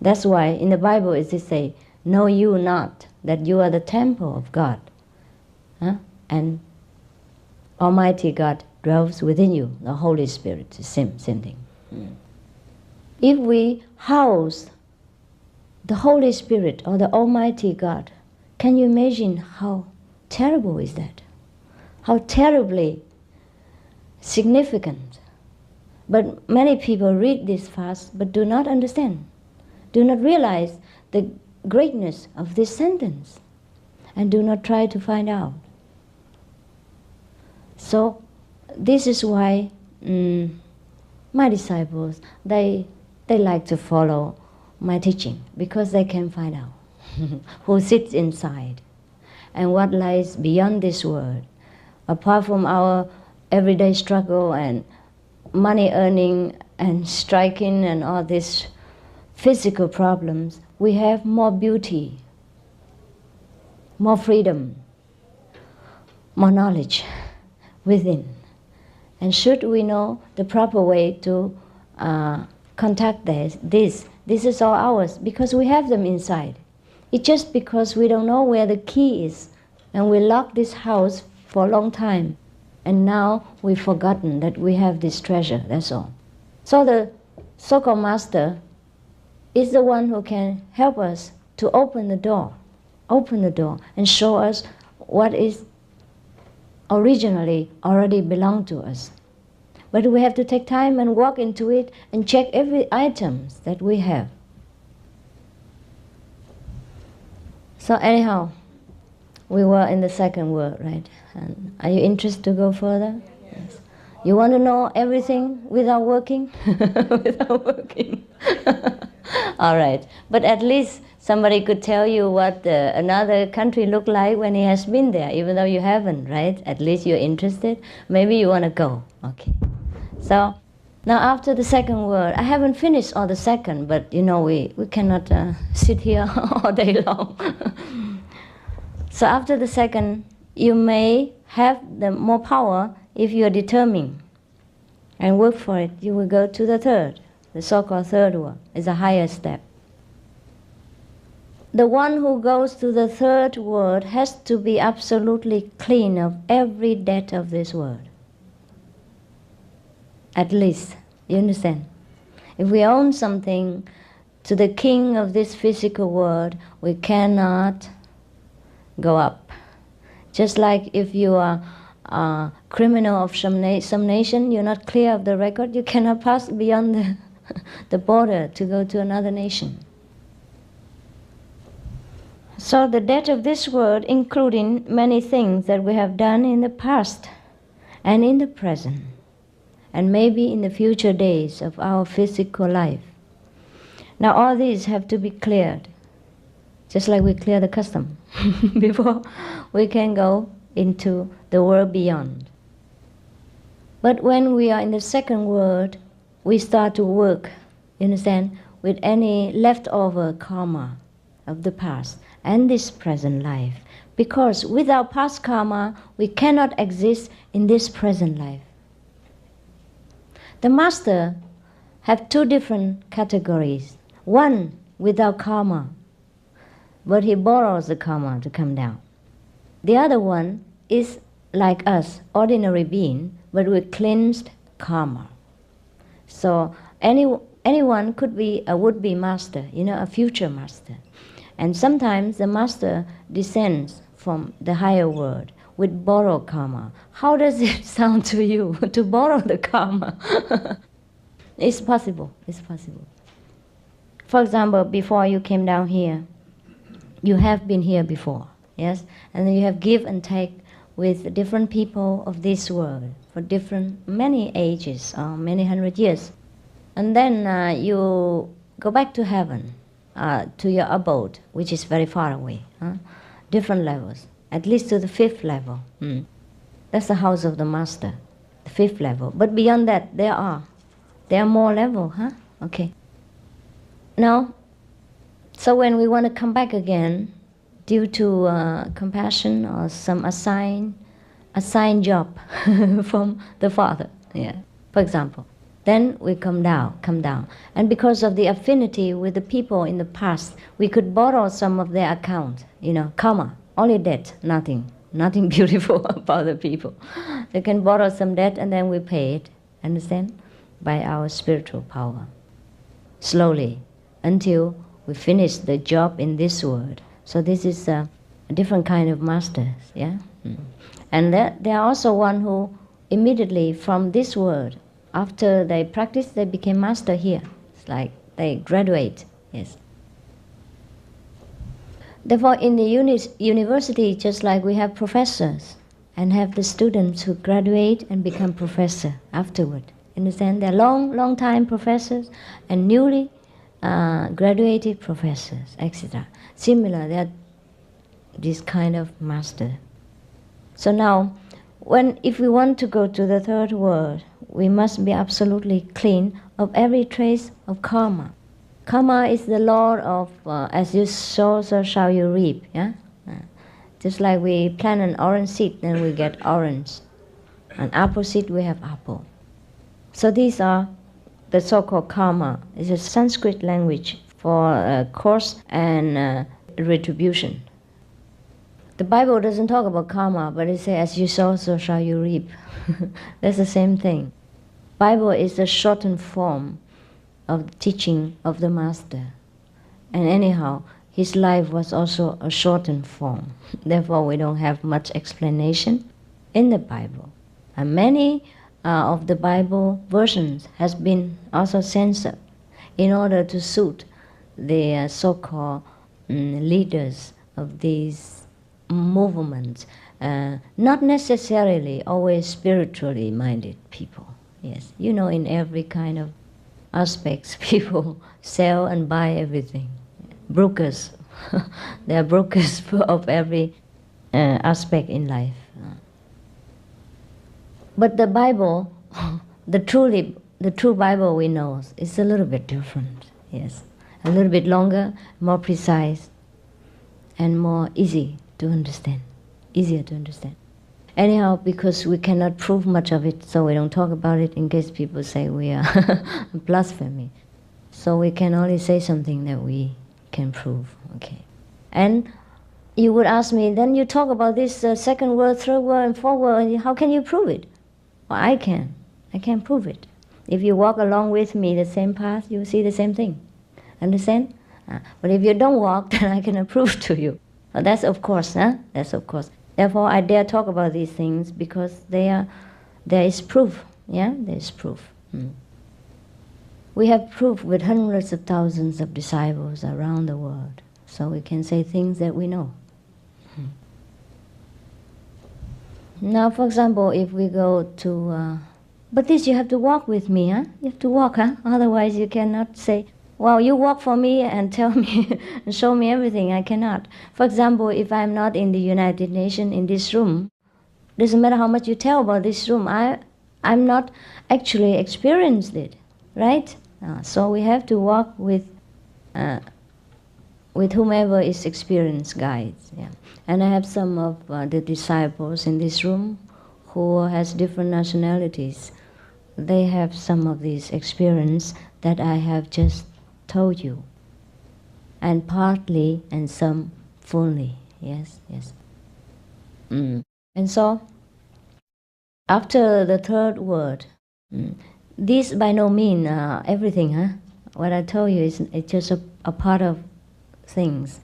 That's why in the Bible it says, "Know you not that you are the temple of God, and Almighty God dwells within you." The Holy Spirit, the same thing. If we house the Holy Spirit or the Almighty God, can you imagine how terrible is that? How terribly significant. But many people read this fast but do not understand, do not realize the greatness of this sentence, and do not try to find out. So this is why my disciples, they like to follow my teaching, because they can find out who sits inside and what lies beyond this world. Apart from our everyday struggle and money earning and striking and all these physical problems, we have more beauty, more freedom, more knowledge within. And should we know the proper way to contact this is all ours, because we have them inside. It's just because we don't know where the key is, and we lock this house for a long time, and now we've forgotten that we have this treasure, that's all. So the so-called master is the one who can help us to open the door, and show us what is originally already belonged to us. But we have to take time and walk into it and check every item that we have. So anyhow, we were in the second word, right? And are you interested to go further? Yes. You want to know everything without working? Without working. All right. But at least somebody could tell you what another country looked like when he has been there, even though you haven't, right? At least you're interested. Maybe you want to go. Okay. So Now after the second word, I haven't finished all the second, but you know, we cannot sit here all day long. So after the second, you may have the more power if you are determined and work for it. You will go to the third, the so-called third word. It's a higher step. The one who goes to the third word has to be absolutely clean of every debt of this world. At least, you understand? If we own something to the king of this physical world, we cannot go up. Just like if you are a criminal of some nation, you're not clear of the record, you cannot pass beyond the border to go to another nation. So the debt of this world, including many things that we have done in the past and in the present, and maybe in the future days of our physical life. Now all these have to be cleared, just like we clear the custom before we can go into the world beyond. But when we are in the second world, we start to work, you understand, with any leftover karma of the past and this present life. Because without past karma, we cannot exist in this present life. The master have two different categories. One without karma, but he borrows the karma to come down. The other one is like us, ordinary being, but with cleansed karma. So anyone could be a would-be master, you know, a future master. And sometimes the master descends from the higher world with borrowed karma. How does it sound to you to borrow the karma? It's possible, it's possible. For example, before you came down here, you have been here before, yes? And you have give and take with different people of this world for many ages, or many hundred years. And then you go back to heaven, to your abode, which is very far away, different levels, at least to the fifth level. That's the house of the master, the fifth level. But beyond that, there are more levels, Okay. Now, so when we want to come back again, due to compassion or some assigned job from the Father, for example, then we come down. And because of the affinity with the people in the past, we could borrow some of their account, karma, only debt, nothing beautiful about the people. They can borrow some debt and then we pay it, understand? By our spiritual power. Slowly, until we finish the job in this world. So this is a different kind of masters, And there are also one who immediately from this world, after they practice, they became master here. It's like they graduate, yes. Therefore, in the university, just like we have professors and have the students who graduate and become professor afterward. Understand? They're long time professors and newly graduated professors, etc. Similar, they're this kind of master. So now, if we want to go to the third world, we must be absolutely clean of every trace of karma. Karma is the law of as you sow, so shall you reap. Just like we plant an orange seed, then we get orange. An apple seed, we have apple. So these are the so-called karma. It's a Sanskrit language for cause and retribution. The Bible doesn't talk about karma, but it says, as you sow, so shall you reap. That's the same thing. Bible is a shortened form of the teaching of the Master. And anyhow, his life was also a shortened form. Therefore, we don't have much explanation in the Bible. And many of the Bible versions has been also censored in order to suit the so-called leaders of these movements, not necessarily always spiritually minded people. Yes, in every kind of aspects, people sell and buy everything. Brokers, they are brokers of every aspect in life. But the Bible, the truly the true Bible we know is a little bit different, yes. A little bit longer, more precise, and more easy to understand, easier to understand. Anyhow, because we cannot prove much of it, so we don't talk about it in case people say we are blasphemy. So we can only say something that we can prove, okay. And you would ask me, then you talk about this second word, third word, and fourth word, how can you prove it? Well, I can prove it. If you walk along with me the same path, you will see the same thing. Understand? But if you don't walk, then I cannot prove to you. Well, that's of course, That's of course. Therefore, I dare talk about these things because there is proof, yeah? There is proof. We have proof with hundreds of thousands of disciples around the world, so we can say things that we know. Now, for example, if we go to... but this you have to walk with me, You have to walk, Otherwise you cannot say, well, you walk for me and tell me and show me everything. I cannot. For example, if I'm not in the United Nations in this room, doesn't matter how much you tell about this room, I'm not actually experienced it, right? So we have to walk with whomever is experienced guides. Yeah. And I have some of the disciples in this room who has different nationalities. They have some of this experience that I have just told you, and partly and some fully. Yes. And so, after the third word, this by no means everything. What I told you is it's just a part of things.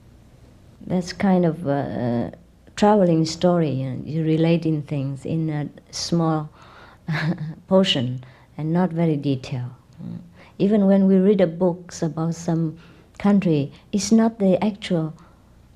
That's kind of a traveling story. You're relating things in a small portion and not very detailed. Even when we read books about some country, it's not the actual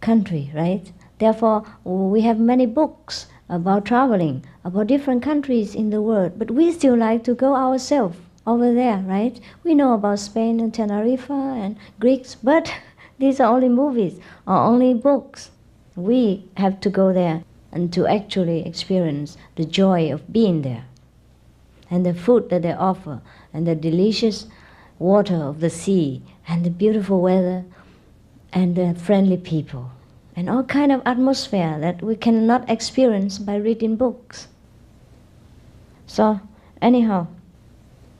country, right? Therefore, we have many books about traveling, about different countries in the world, but we still like to go ourselves over there, right? We know about Spain and Tenerife and Greeks, but these are only movies or only books. We have to go there and to actually experience the joy of being there, and the food that they offer, and the delicious water of the sea, and the beautiful weather, and the friendly people, and all kind of atmosphere that we cannot experience by reading books. So, anyhow,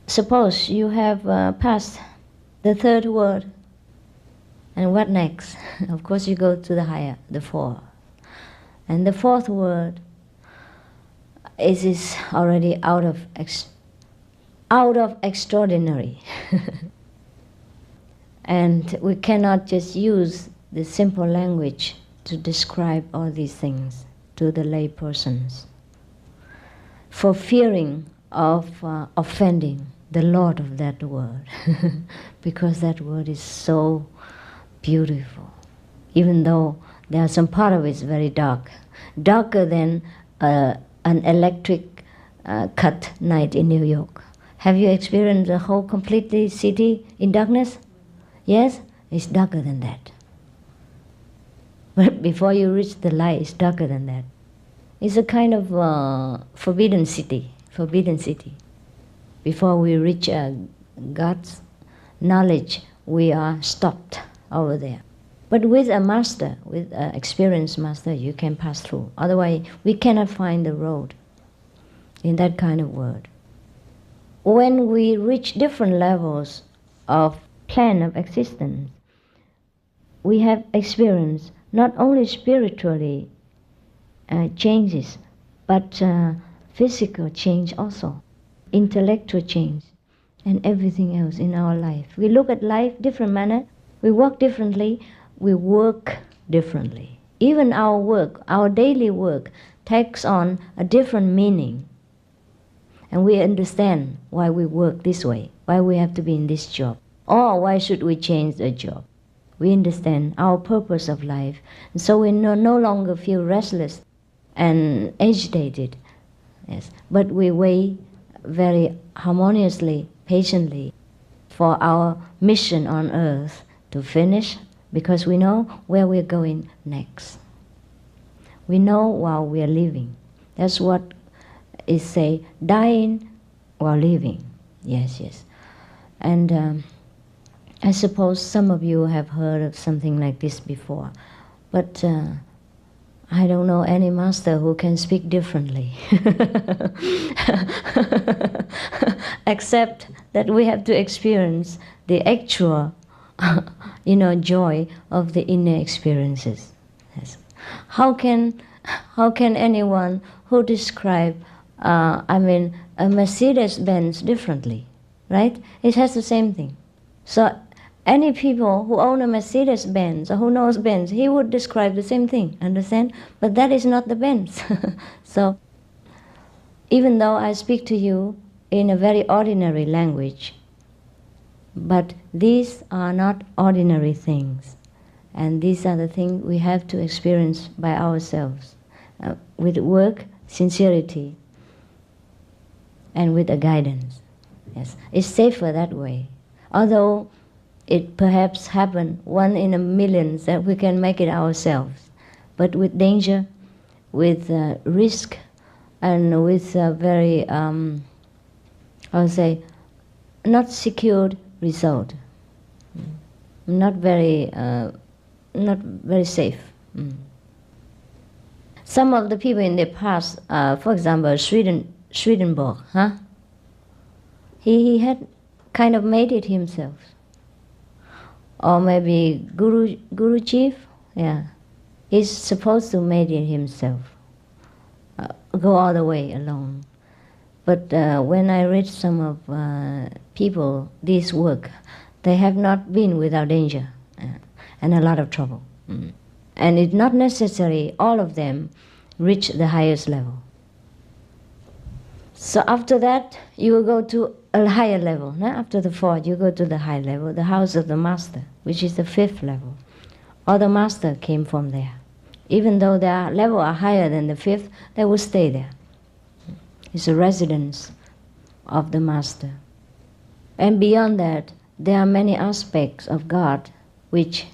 suppose you have passed the third word, and what next? Of course you go to the higher, the fourth. And the fourth word is already out of extraordinary. And we cannot just use the simple language to describe all these things to the lay persons, for fearing of offending the Lord of that word, because that word is so beautiful, even though there are some part of it is very dark, darker than an electric cut night in New York. Have you experienced the whole completely city in darkness? Yes? It's darker than that. But before you reach the light, it's darker than that. It's a kind of forbidden city. Before we reach God's knowledge, we are stopped over there. But with a master, with an experienced master, you can pass through. Otherwise, we cannot find the road in that kind of world. When we reach different levels of plan of existence, we have experienced not only spiritually changes, but physical change also, intellectual change, and everything else in our life. We look at life different manner, we walk differently, we work differently. Even our work, our daily work, takes on a different meaning. And we understand why we work this way, why we have to be in this job, or why should we change the job. We understand our purpose of life, and so we no longer feel restless and agitated. Yes, but we wait very harmoniously, patiently, for our mission on earth to finish, because we know where we're going next. We know while we are living. That's what is say, dying while living. Yes, yes. And I suppose some of you have heard of something like this before, but I don't know any master who can speak differently. Except that we have to experience the actual joy of the inner experiences. Yes. How can anyone who describe a Mercedes-Benz differently, right? It has the same thing. So any people who own a Mercedes-Benz or who knows Benz, he would describe the same thing, understand? But that is not the Benz. So even though I speak to you in a very ordinary language, but these are not ordinary things. And these are the things we have to experience by ourselves, with work, sincerity, and with a guidance. Yes, it's safer that way. Although it perhaps happen 1 in a million that we can make it ourselves, but with danger, with risk, and with very, I would say, not secured result, not very safe. Some of the people in the past, for example, Swedenborg, he had kind of made it himself. Or maybe Guruji, he's supposed to made it himself, go all the way alone. But when I read some of people, this work, they have not been without danger and a lot of trouble. And it's not necessary all of them reach the highest level. So after that, you will go to a higher level. After the 4th, you go to the high level, the house of the master, which is the 5th level. All the master came from there. Even though their level are higher than the 5th, they will stay there. It's a residence of the master. And beyond that, there are many aspects of God which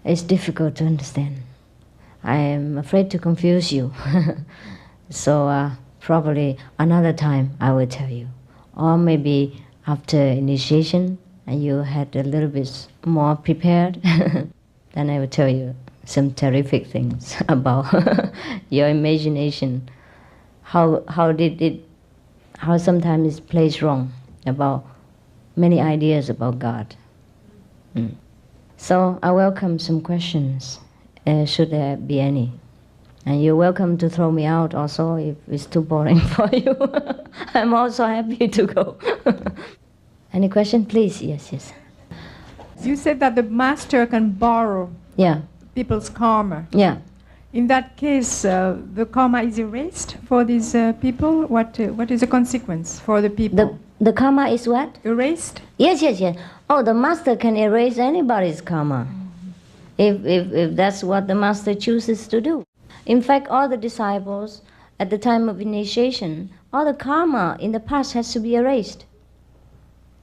is difficult to understand. I am afraid to confuse you. So probably another time I will tell you. Or maybe after initiation and you had a little bit more prepared, then I will tell you some terrific things about your imagination. How sometimes it plays wrong about many ideas about God. So I welcome some questions, should there be any. And you're welcome to throw me out also if it's too boring for you. I'm also happy to go. Any question, please? Yes, yes. You said that the master can borrow people's karma. Yeah. In that case, the karma is erased for these people? What is the consequence for the people? The karma is what? Erased? Yes, yes, yes. Oh, the master can erase anybody's karma, if that's what the master chooses to do. In fact, all the disciples, at the time of initiation, all the karma in the past has to be erased.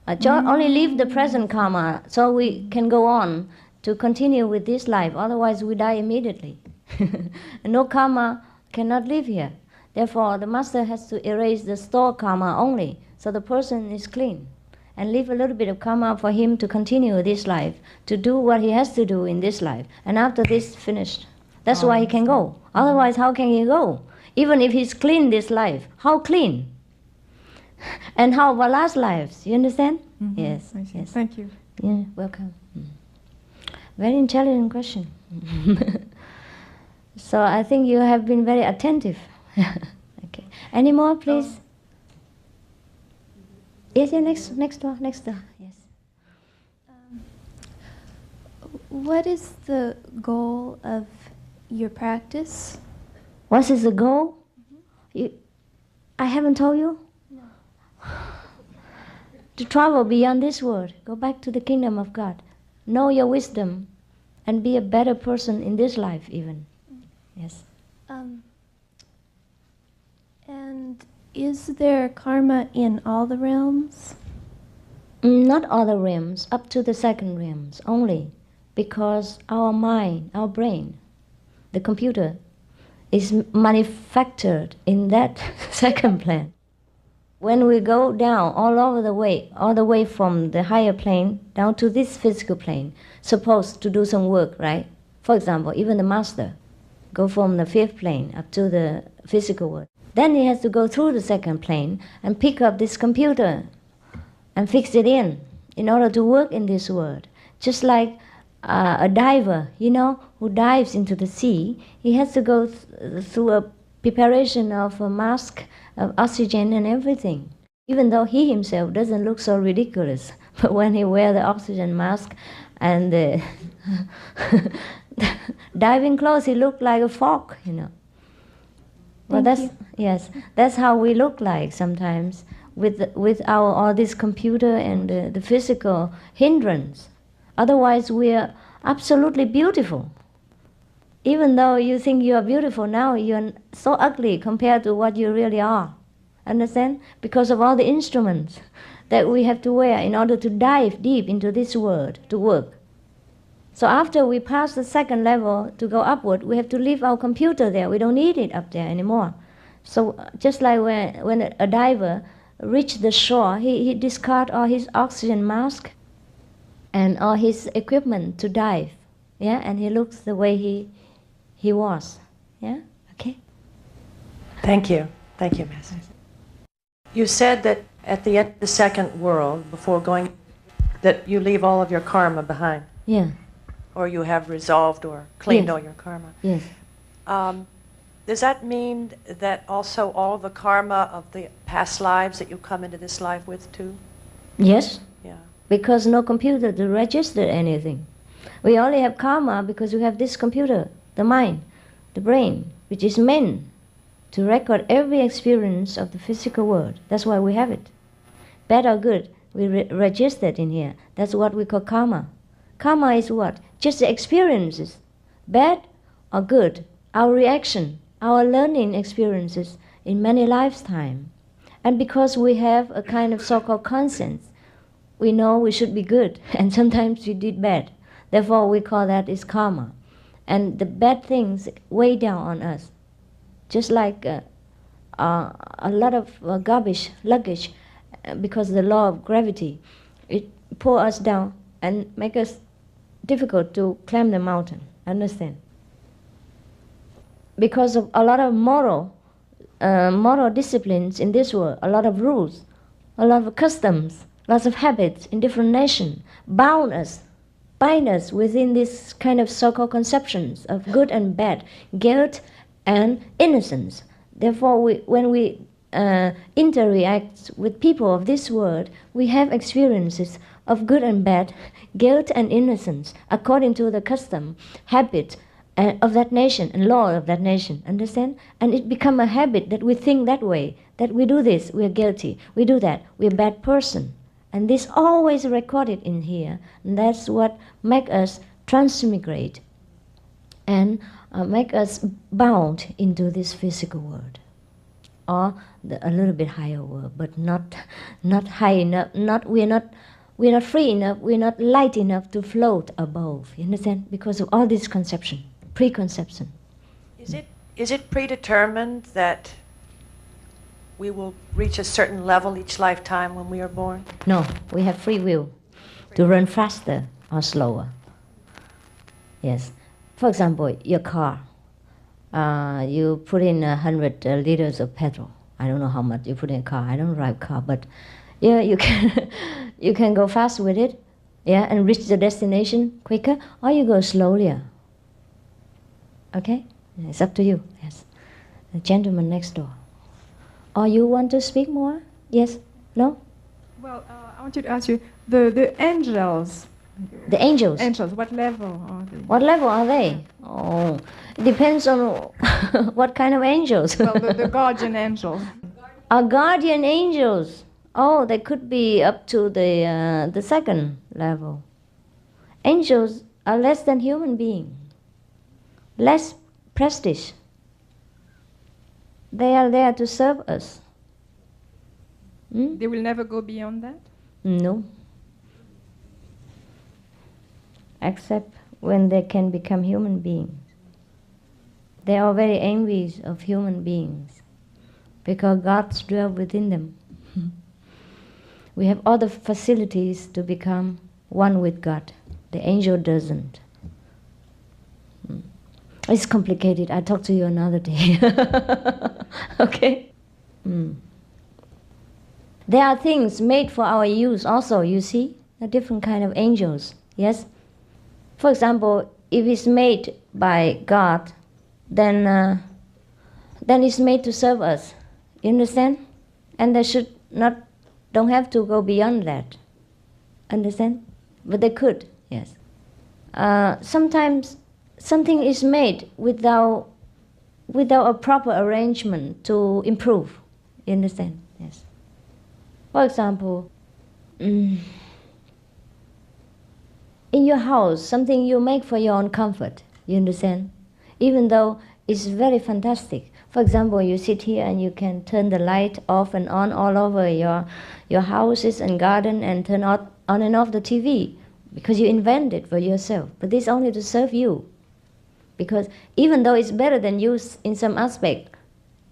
Only leave the present karma so we can go on to continue with this life. Otherwise, we die immediately. No karma cannot live here. Therefore, the master has to erase the stored karma only, so the person is clean, and leave a little bit of karma for him to continue this life, to do what he has to do in this life. And after this finished, that's why he can go. Otherwise, how can he go? Even if he's clean this life, how clean? And how about last lives? You understand? Mm-hmm. Yes. I see. Yes. Thank you. Yeah, welcome. Very intelligent question. So I think you have been very attentive. Okay. Any more, please? Yes, yeah, next door. Yes. What is the goal of your practice? What is the goal? I haven't told you? No. To travel beyond this world, go back to the kingdom of God. Know your wisdom and be a better person in this life even. Yes. And is there karma in all the realms? Not all the realms, up to the 2nd realms only, because our mind, our brain, the computer, is manufactured in that 2nd plan. When we go down all the way from the higher plane down to this physical plane, supposed to do some work, right? For example, even the master go from the fifth plane up to the physical world. Then he has to go through the second plane and pick up this computer and fix it in order to work in this world. Just like a diver, who dives into the sea, he has to go through a preparation of a mask, of oxygen and everything. Even though he himself doesn't look so ridiculous, but when he wears the oxygen mask and the diving clothes, he looked like a frog, Well, that's how we look like sometimes with our all this computer and the physical hindrance. Otherwise, we are absolutely beautiful. Even though you think you are beautiful now, you're so ugly compared to what you really are. Understand? Because of all the instruments that we have to wear in order to dive deep into this world to work. So after we pass the second level to go upward, we have to leave our computer there. We don't need it up there anymore. So just like when a diver reaches the shore, he discards all his oxygen mask and all his equipment to dive. Yeah, and he looks the way he was. Yeah, okay. Thank you, Master. You said that at the end of the second world, before going, that you leave all of your karma behind. Yeah. Or you have resolved or cleaned Yes. all your karma. Yes. Does that mean that also all the karma of the past lives that you come into this life with too? Yes. Yeah. Because no computer to register anything. We only have karma because we have this computer, the mind, the brain, which is meant to record every experience of the physical world. That's why we have it. Bad or good, we register it in here. That's what we call karma. Karma is what? Just the experiences, bad or good, our reaction, our learning experiences in many lifetimes. And because we have a kind of so-called conscience, we know we should be good, and sometimes we did bad. Therefore, we call that is karma. And the bad things weigh down on us. Just like a lot of garbage, luggage, because of the law of gravity, it pull us down and make us difficult to climb the mountain. Understand? Because of a lot of moral disciplines in this world, a lot of rules, a lot of customs, lots of habits in different nations, bind us within this kind of so-called conceptions of good and bad, guilt and innocence. Therefore, when we interact with people of this world, we have experiences of good and bad, guilt and innocence, according to the custom, habit of that nation and law of that nation. Understand? And it becomes a habit that we think that way, that we do this, we're guilty. We do that, we're a bad person. And this always recorded in here. And that's what make us transmigrate and make us bound into this physical world, or a little bit higher world, but not high enough. We're not free enough. We're not light enough to float above. You understand? Because of all this conception, preconception. Is it predetermined that we will reach a certain level each lifetime when we are born? No, we have free will to run faster or slower. Yes. For example, your car. You put in 100 liters of petrol. I don't know how much you put in a car. I don't drive a car, but yeah, you can you can go fast with it, yeah, and reach the destination quicker, or you go slowly. Okay, it's up to you. Yes, the gentleman next door. Or you want to speak more? Yes? No? Well, I wanted to ask you, the angels. The angels. Angels, what level are they? What level are they? Oh, it depends on what kind of angels. Well, the guardian angels. Our guardian angels. Oh, they could be up to the second level. Angels are less than human beings. Less prestige. They are there to serve us. They will never go beyond that? No. Except when they can become human beings. They are very envious of human beings because God dwells within them. We have all the facilities to become one with God. The angel doesn't. It's complicated. I'll talk to you another day. Okay? There are things made for our use also, you see? A different kind of angels. Yes? For example, if it's made by God, then it's made to serve us. You understand? And they don't have to go beyond that. Understand? But they could, yes. Sometimes something is made without a proper arrangement to improve. You understand? Yes. For example, in your house, something you make for your own comfort. You understand? Even though it's very fantastic. For example, you sit here and you can turn the light off and on all over your houses and garden and turn on and off the TV because you invent it for yourself. But this is only to serve you. Because even though it's better than you in some aspect,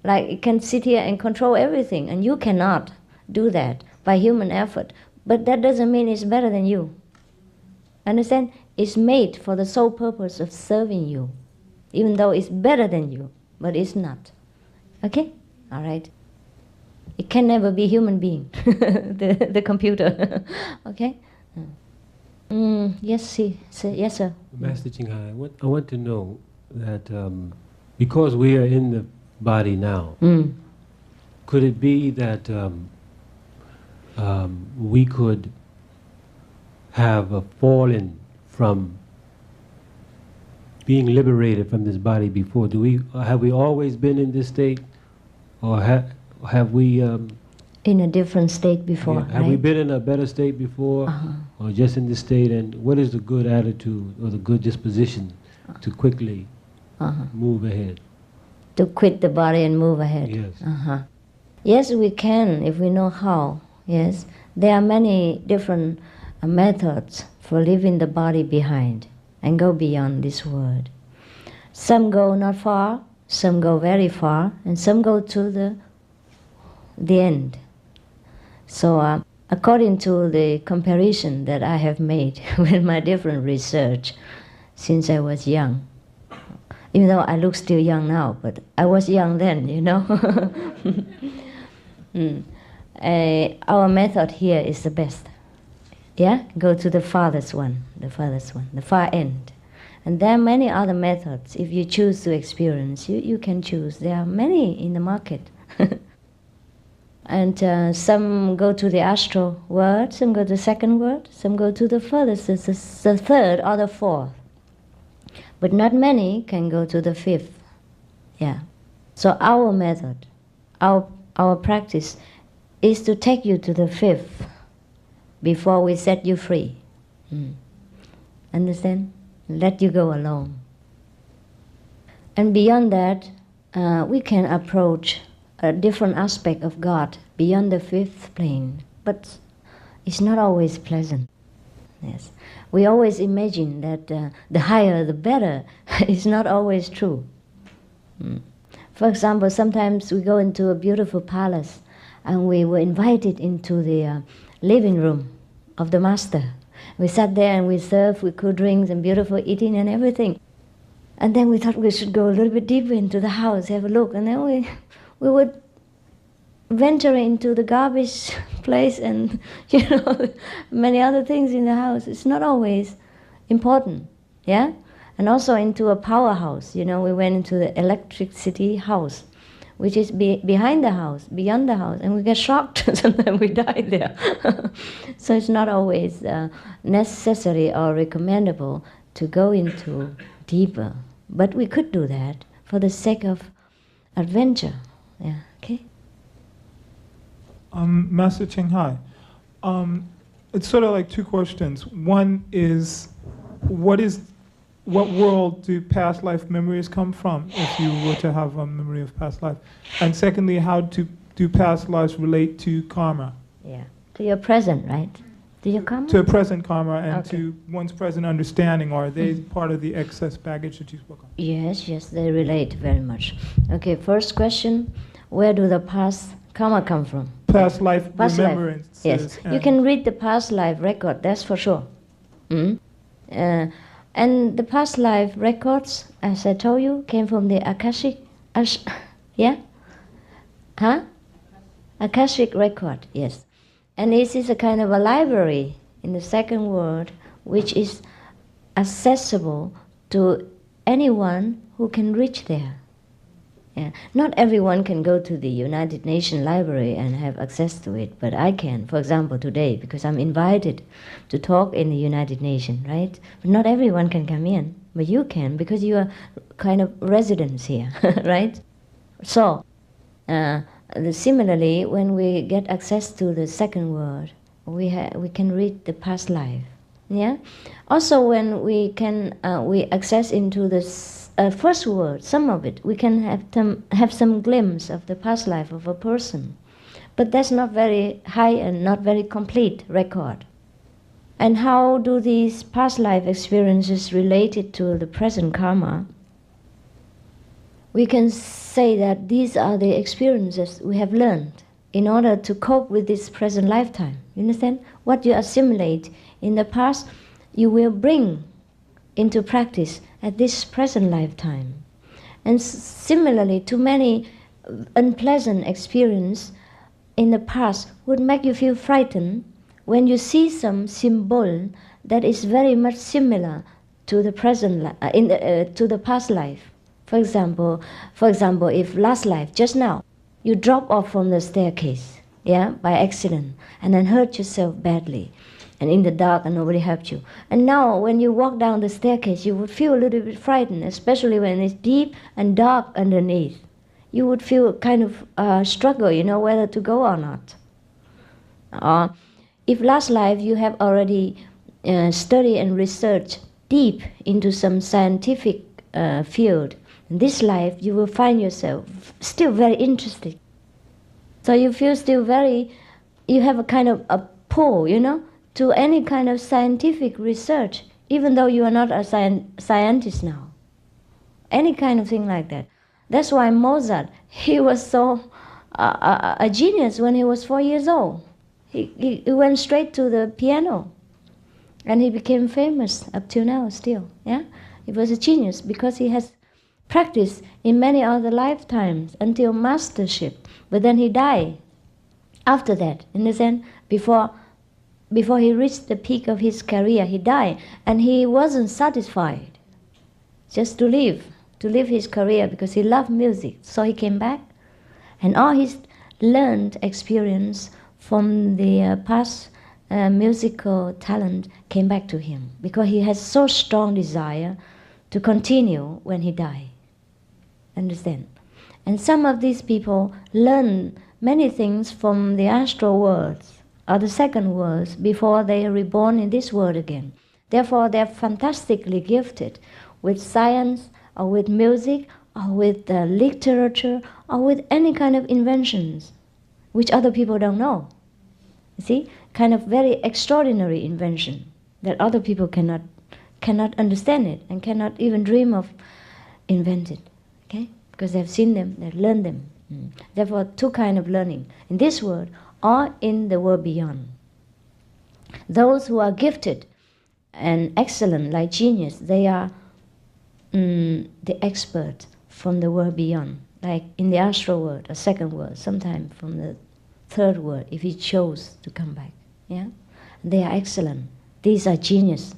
like it can sit here and control everything, and you cannot do that by human effort. But that doesn't mean it's better than you. Understand? It's made for the sole purpose of serving you, even though it's better than you, but it's not. Okay? All right. It can never be human being, the computer. Okay? Yes, yes, sir. Master Ching Hai, I want to know that because we are in the body now, could it be that we could have fallen from being liberated from this body before? Have we always been in this state, or have we? In a different state before, yeah, have we been in a better state before, or just in this state? And what is the good attitude or the good disposition to quickly move ahead? To quit the body and move ahead. Yes. Yes, we can if we know how. Yes, there are many different methods for leaving the body behind and go beyond this world. Some go not far, some go very far, and some go to the end. So according to the comparison that I have made with my different research since I was young, even though I look still young now, but I was young then, you know. Our method here is the best. Yeah? Go to the farthest one, the far end. And there are many other methods. If you choose to experience, you can choose. There are many in the market. And some go to the astral world, some go to the second world, some go to the furthest, the third or the fourth. But not many can go to the fifth. Yeah. So our method, our practice is to take you to the fifth before we set you free. Understand? Let you go alone. And beyond that, we can approach a different aspect of God beyond the fifth plane. But it's not always pleasant. Yes. We always imagine that the higher the better. It's not always true. For example, sometimes we go into a beautiful palace and we were invited into the living room of the master. We sat there and we served with cool drinks and beautiful eating and everything. And then we thought we should go a little bit deeper into the house, have a look. And then we would venture into the garbage place and, many other things in the house. It's not always important, yeah? And also into a powerhouse. We went into the electricity house, which is behind the house, beyond the house, and we get shocked. Sometimes we die there. So it's not always necessary or recommendable to go into deeper. But we could do that for the sake of adventure. Yeah, okay? Master Ching Hai, it's sort of like two questions. One is, what world do past life memories come from if you were to have a memory of past life? And secondly, how do past lives relate to karma? Yeah, to your present, right? To your karma? To a present karma and Okay. to one's present understanding. Or are they part of the excess baggage that you spoke of? Yes, they relate very much. Okay, first question, where do the past karma come from? past life Past life. remembrances. Yes, you and- can read the past life record, that's for sure. And the past life records, as I told you, came from the Akashic, yeah? Huh? Akashic record, yes. And this is a kind of a library in the second world, which is accessible to anyone who can reach there. Yeah. Not everyone can go to the United Nations Library and have access to it, but I can, for example, today, because I'm invited to talk in the United Nations, right? But not everyone can come in, but you can, because you are kind of residents here, right? So, similarly, when we get access to the second world, we can read the past life. Yeah. Also, when we can we access into the first world, some of it, we can have some glimpse of the past life of a person, but that's not very high and not very complete record. And how do these past life experiences related to the present karma? We can say that these are the experiences we have learned in order to cope with this present lifetime. You understand? What you assimilate in the past, you will bring into practice at this present lifetime. And similarly, too many unpleasant experiences in the past would make you feel frightened when you see some symbol that is very much similar to the present to the past life. For example, if last life, just now, you drop off from the staircase, yeah, by accident, and then hurt yourself badly, and in the dark, and nobody helped you. And now, when you walk down the staircase, you would feel a little bit frightened, especially when it's deep and dark underneath. You would feel kind of struggle, whether to go or not. If last life you have already studied and researched deep into some scientific field, in this life you will find yourself still very interested. So you feel still you have a kind of a pull, to any kind of scientific research, even though you are not a scientist now. Any kind of thing like that. That's why Mozart, he was so a genius when he was 4 years old. He went straight to the piano, and he became famous up till now still. Yeah, he was a genius because he has practiced in many other lifetimes until mastership. But then he died. After that, in the sense, before he reached the peak of his career, he died, and he wasn't satisfied just to live his career because he loved music. So he came back, and all his learned experience from the past musical talent came back to him because he has so strong desire to continue when he died. Understand? And some of these people learn many things from the astral worlds or the second worlds before they are reborn in this world again. Therefore, they are fantastically gifted with science or with music or with literature or with any kind of inventions which other people don't know. You see? Kind of very extraordinary invention that other people cannot understand it and cannot even dream of invent it. Okay? Because they've seen them, they've learned them. Therefore, two kinds of learning, in this world or in the world beyond. Those who are gifted and excellent, like genius, they are the expert from the world beyond, like in the astral world, or second world, sometimes from the third world, if he chose to come back. Yeah, they are excellent. These are genius.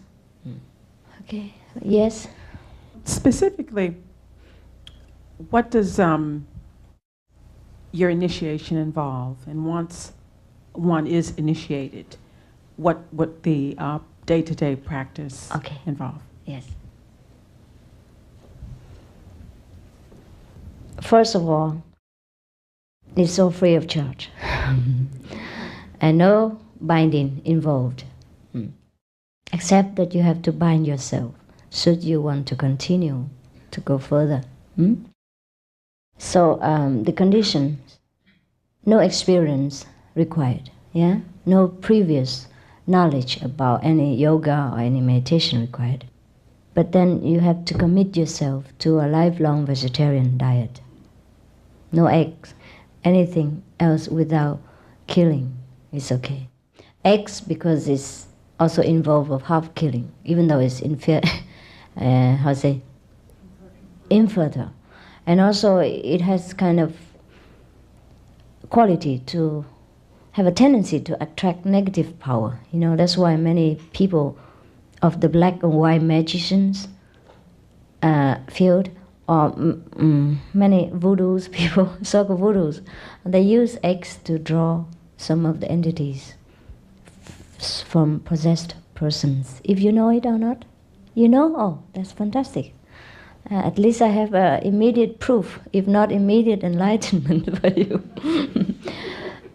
Okay. Yes. Specifically, what does your initiation involve? And once one is initiated, what the day-to-day practice involve? Yes. First of all, it's all free of charge. And no binding involved. Except that you have to bind yourself should you want to continue to go further. So the conditions, no experience required, yeah? No previous knowledge about any yoga or any meditation required. But then you have to commit yourself to a lifelong vegetarian diet. No eggs, anything else without killing, it's okay. X, because it's also involved of half killing, even though it's infertile. And also it has kind of quality to have a tendency to attract negative power. You know, that's why many people of the black and white magicians field, or many voodoos people, so-called voodoos, they use X to draw some of the entities from possessed persons. If you know it or not, you know, oh, that's fantastic. At least I have immediate proof, if not immediate enlightenment for you.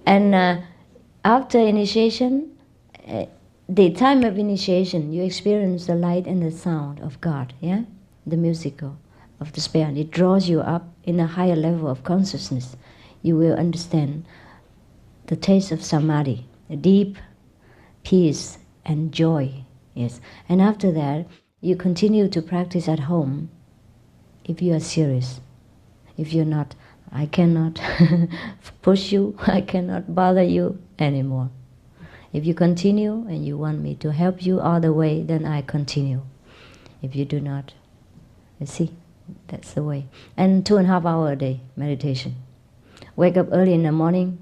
And after initiation, the time of initiation, you experience the light and the sound of God, yeah? The musical of the spirit. It draws you up in a higher level of consciousness. You will understand the taste of samadhi, the deep peace and joy, yes. And after that, you continue to practice at home if you are serious. If you're not, I cannot push you, I cannot bother you anymore. If you continue and you want me to help you all the way, then I continue. If you do not, you see, that's the way. And 2.5 hours a day meditation. Wake up early in the morning,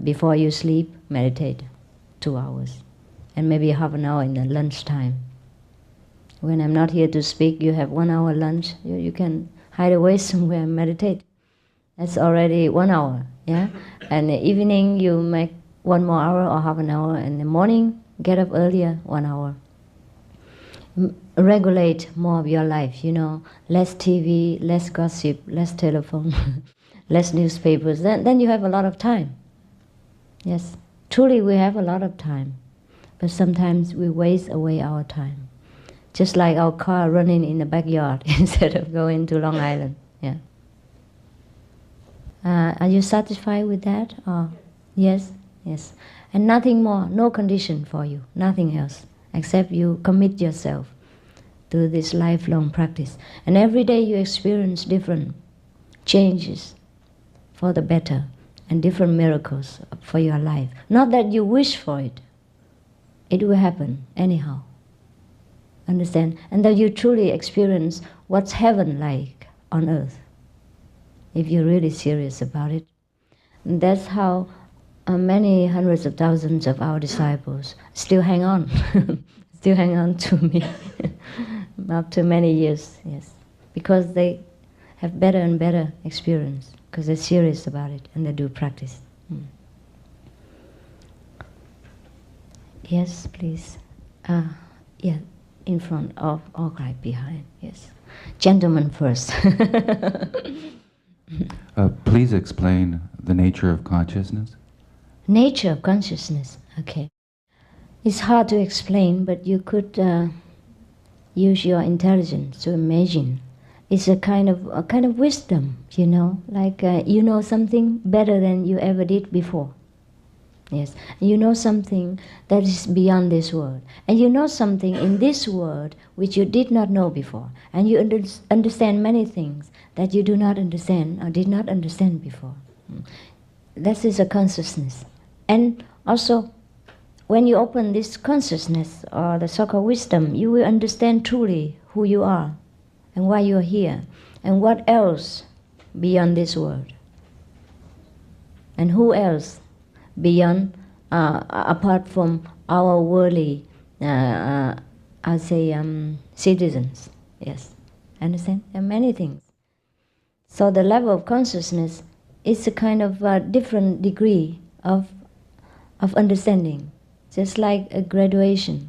before you sleep, meditate 2 hours. And maybe half an hour in the lunchtime. When I'm not here to speak, you have 1 hour lunch. You can hide away somewhere and meditate. That's already 1 hour, yeah? And the evening, you make 1 more hour or half an hour. In the morning, get up earlier, 1 hour. Regulate more of your life, you know. Less TV, less gossip, less telephone, less newspapers. Then you have a lot of time. Yes, truly we have a lot of time. But sometimes we waste away our time. Just like our car running in the backyard instead of going to Long Island. Yeah. Are you satisfied with that? Or yes, yes. And nothing more, no condition for you, nothing else, except you commit yourself to this lifelong practice. And every day you experience different changes for the better and different miracles for your life. Not that you wish for it. It will happen anyhow. Understand? And that you truly experience what's heaven like on earth, if you're really serious about it. And that's how many hundreds of thousands of our disciples still hang on, still hang on to me after many years, yes. Because they have better and better experience, because they're serious about it and they do practice. Yes, please. Yeah. In front of, or right behind, yes. Gentleman first. Please explain the nature of consciousness. Nature of consciousness, okay. It's hard to explain, but you could use your intelligence to imagine. It's a kind of wisdom, you know, like you know something better than you ever did before. Yes, you know something that is beyond this world. And you know something in this world which you did not know before. And you understand many things that you do not understand or did not understand before. This is a consciousness. And also, when you open this consciousness or the so-called wisdom, you will understand truly who you are and why you are here and what else beyond this world. And who else beyond, apart from our worldly, citizens. Yes, understand? There are many things. So the level of consciousness is a kind of different degree of understanding, just like a graduation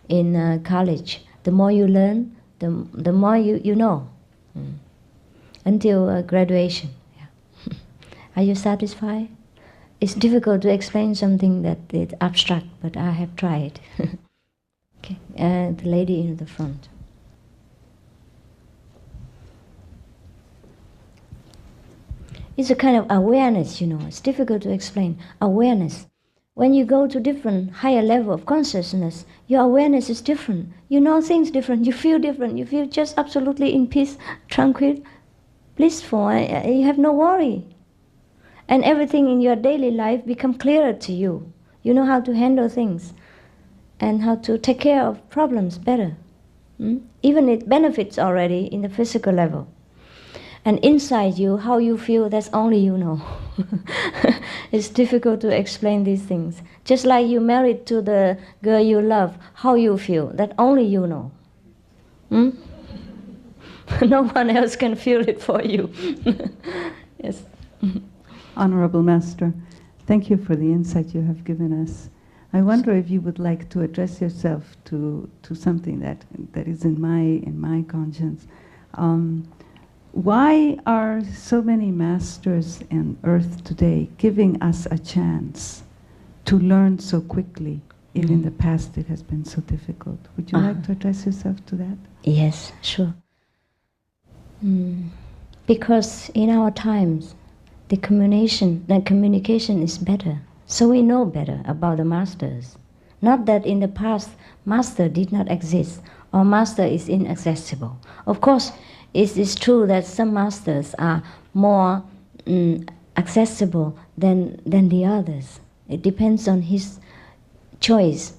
in college. The more you learn, the more you know, until graduation. Yeah. Are you satisfied? It's difficult to explain something that is abstract, but I have tried. Okay, the lady in the front. It's a kind of awareness, you know. It's difficult to explain. Awareness. When you go to different, higher level of consciousness, your awareness is different. You know things different. You feel different. You feel just absolutely in peace, tranquil, blissful. You have no worry. And everything in your daily life become clearer to you. You know how to handle things and how to take care of problems better. Even it benefits already in the physical level. And inside you, how you feel, that's only you know. It's difficult to explain these things. Just like you married to the girl you love, how you feel, that only you know. No one else can feel it for you. Yes. Honorable Master, thank you for the insight you have given us. I wonder if you would like to address yourself to something that is in my conscience. Why are so many masters on earth today giving us a chance to learn so quickly, if in the past it has been so difficult? Would you like to address yourself to that? Yes, sure. Because in our times, the communication is better. So we know better about the masters. Not that in the past, master did not exist, or master is inaccessible. Of course, it is true that some masters are more accessible than the others. It depends on his choice,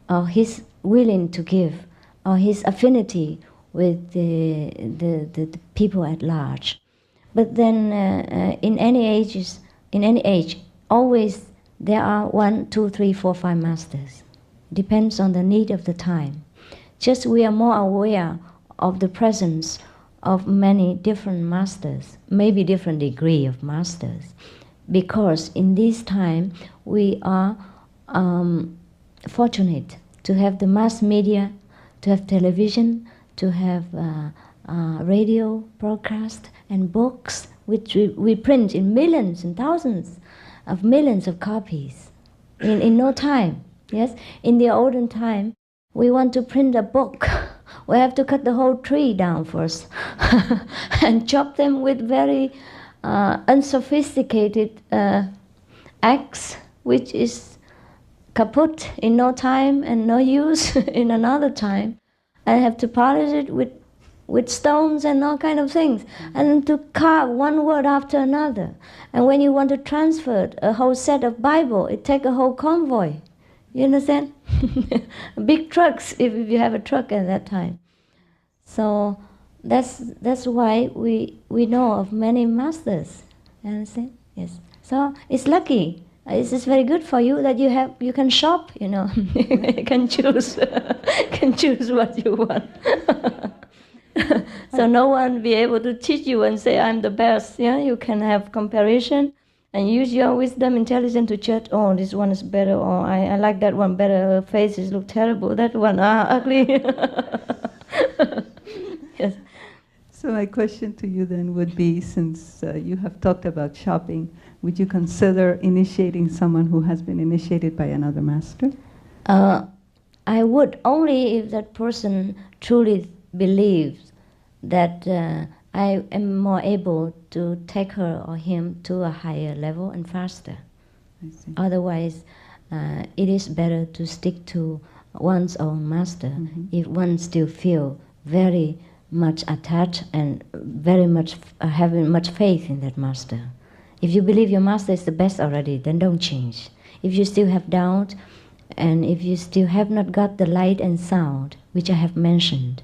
or his willing to give, or his affinity with the people at large. But then in any age, always there are 1, 2, 3, 4, 5 masters. Depends on the need of the time. Just we are more aware of the presence of many different masters, maybe different degree of masters, because in this time we are fortunate to have the mass media, to have television, to have radio broadcast and books, which we print in millions and thousands of millions of copies in no time. Yes, in the olden time, we want to print a book. We have to cut the whole tree down first and chop them with very unsophisticated axe, which is kaput in no time and no use in another time. I have to polish it with stones and all kind of things, and to carve one word after another. And when you want to transfer a whole set of Bible, it takes a whole convoy. You understand? Big trucks, if you have a truck at that time. So that's why we know of many masters. You understand? Yes. So it's lucky. It's just very good for you that you can shop. You know, you can choose what you want. So no one be able to teach you and say I'm the best. Yeah, you can have comparison and use your wisdom, intelligence to judge. Oh, this one is better. Or I like that one better. Her faces look terrible. That one ugly. Yes. So my question to you then would be, since you have talked about shopping, would you consider initiating someone who has been initiated by another master? I would, only if that person truly believes that I am more able to take her or him to a higher level and faster. I see. Otherwise, it is better to stick to one's own master if one still feel very much attached and very much having much faith in that master. If you believe your master is the best already, then don't change. If you still have doubt, and if you still have not got the light and sound, which I have mentioned,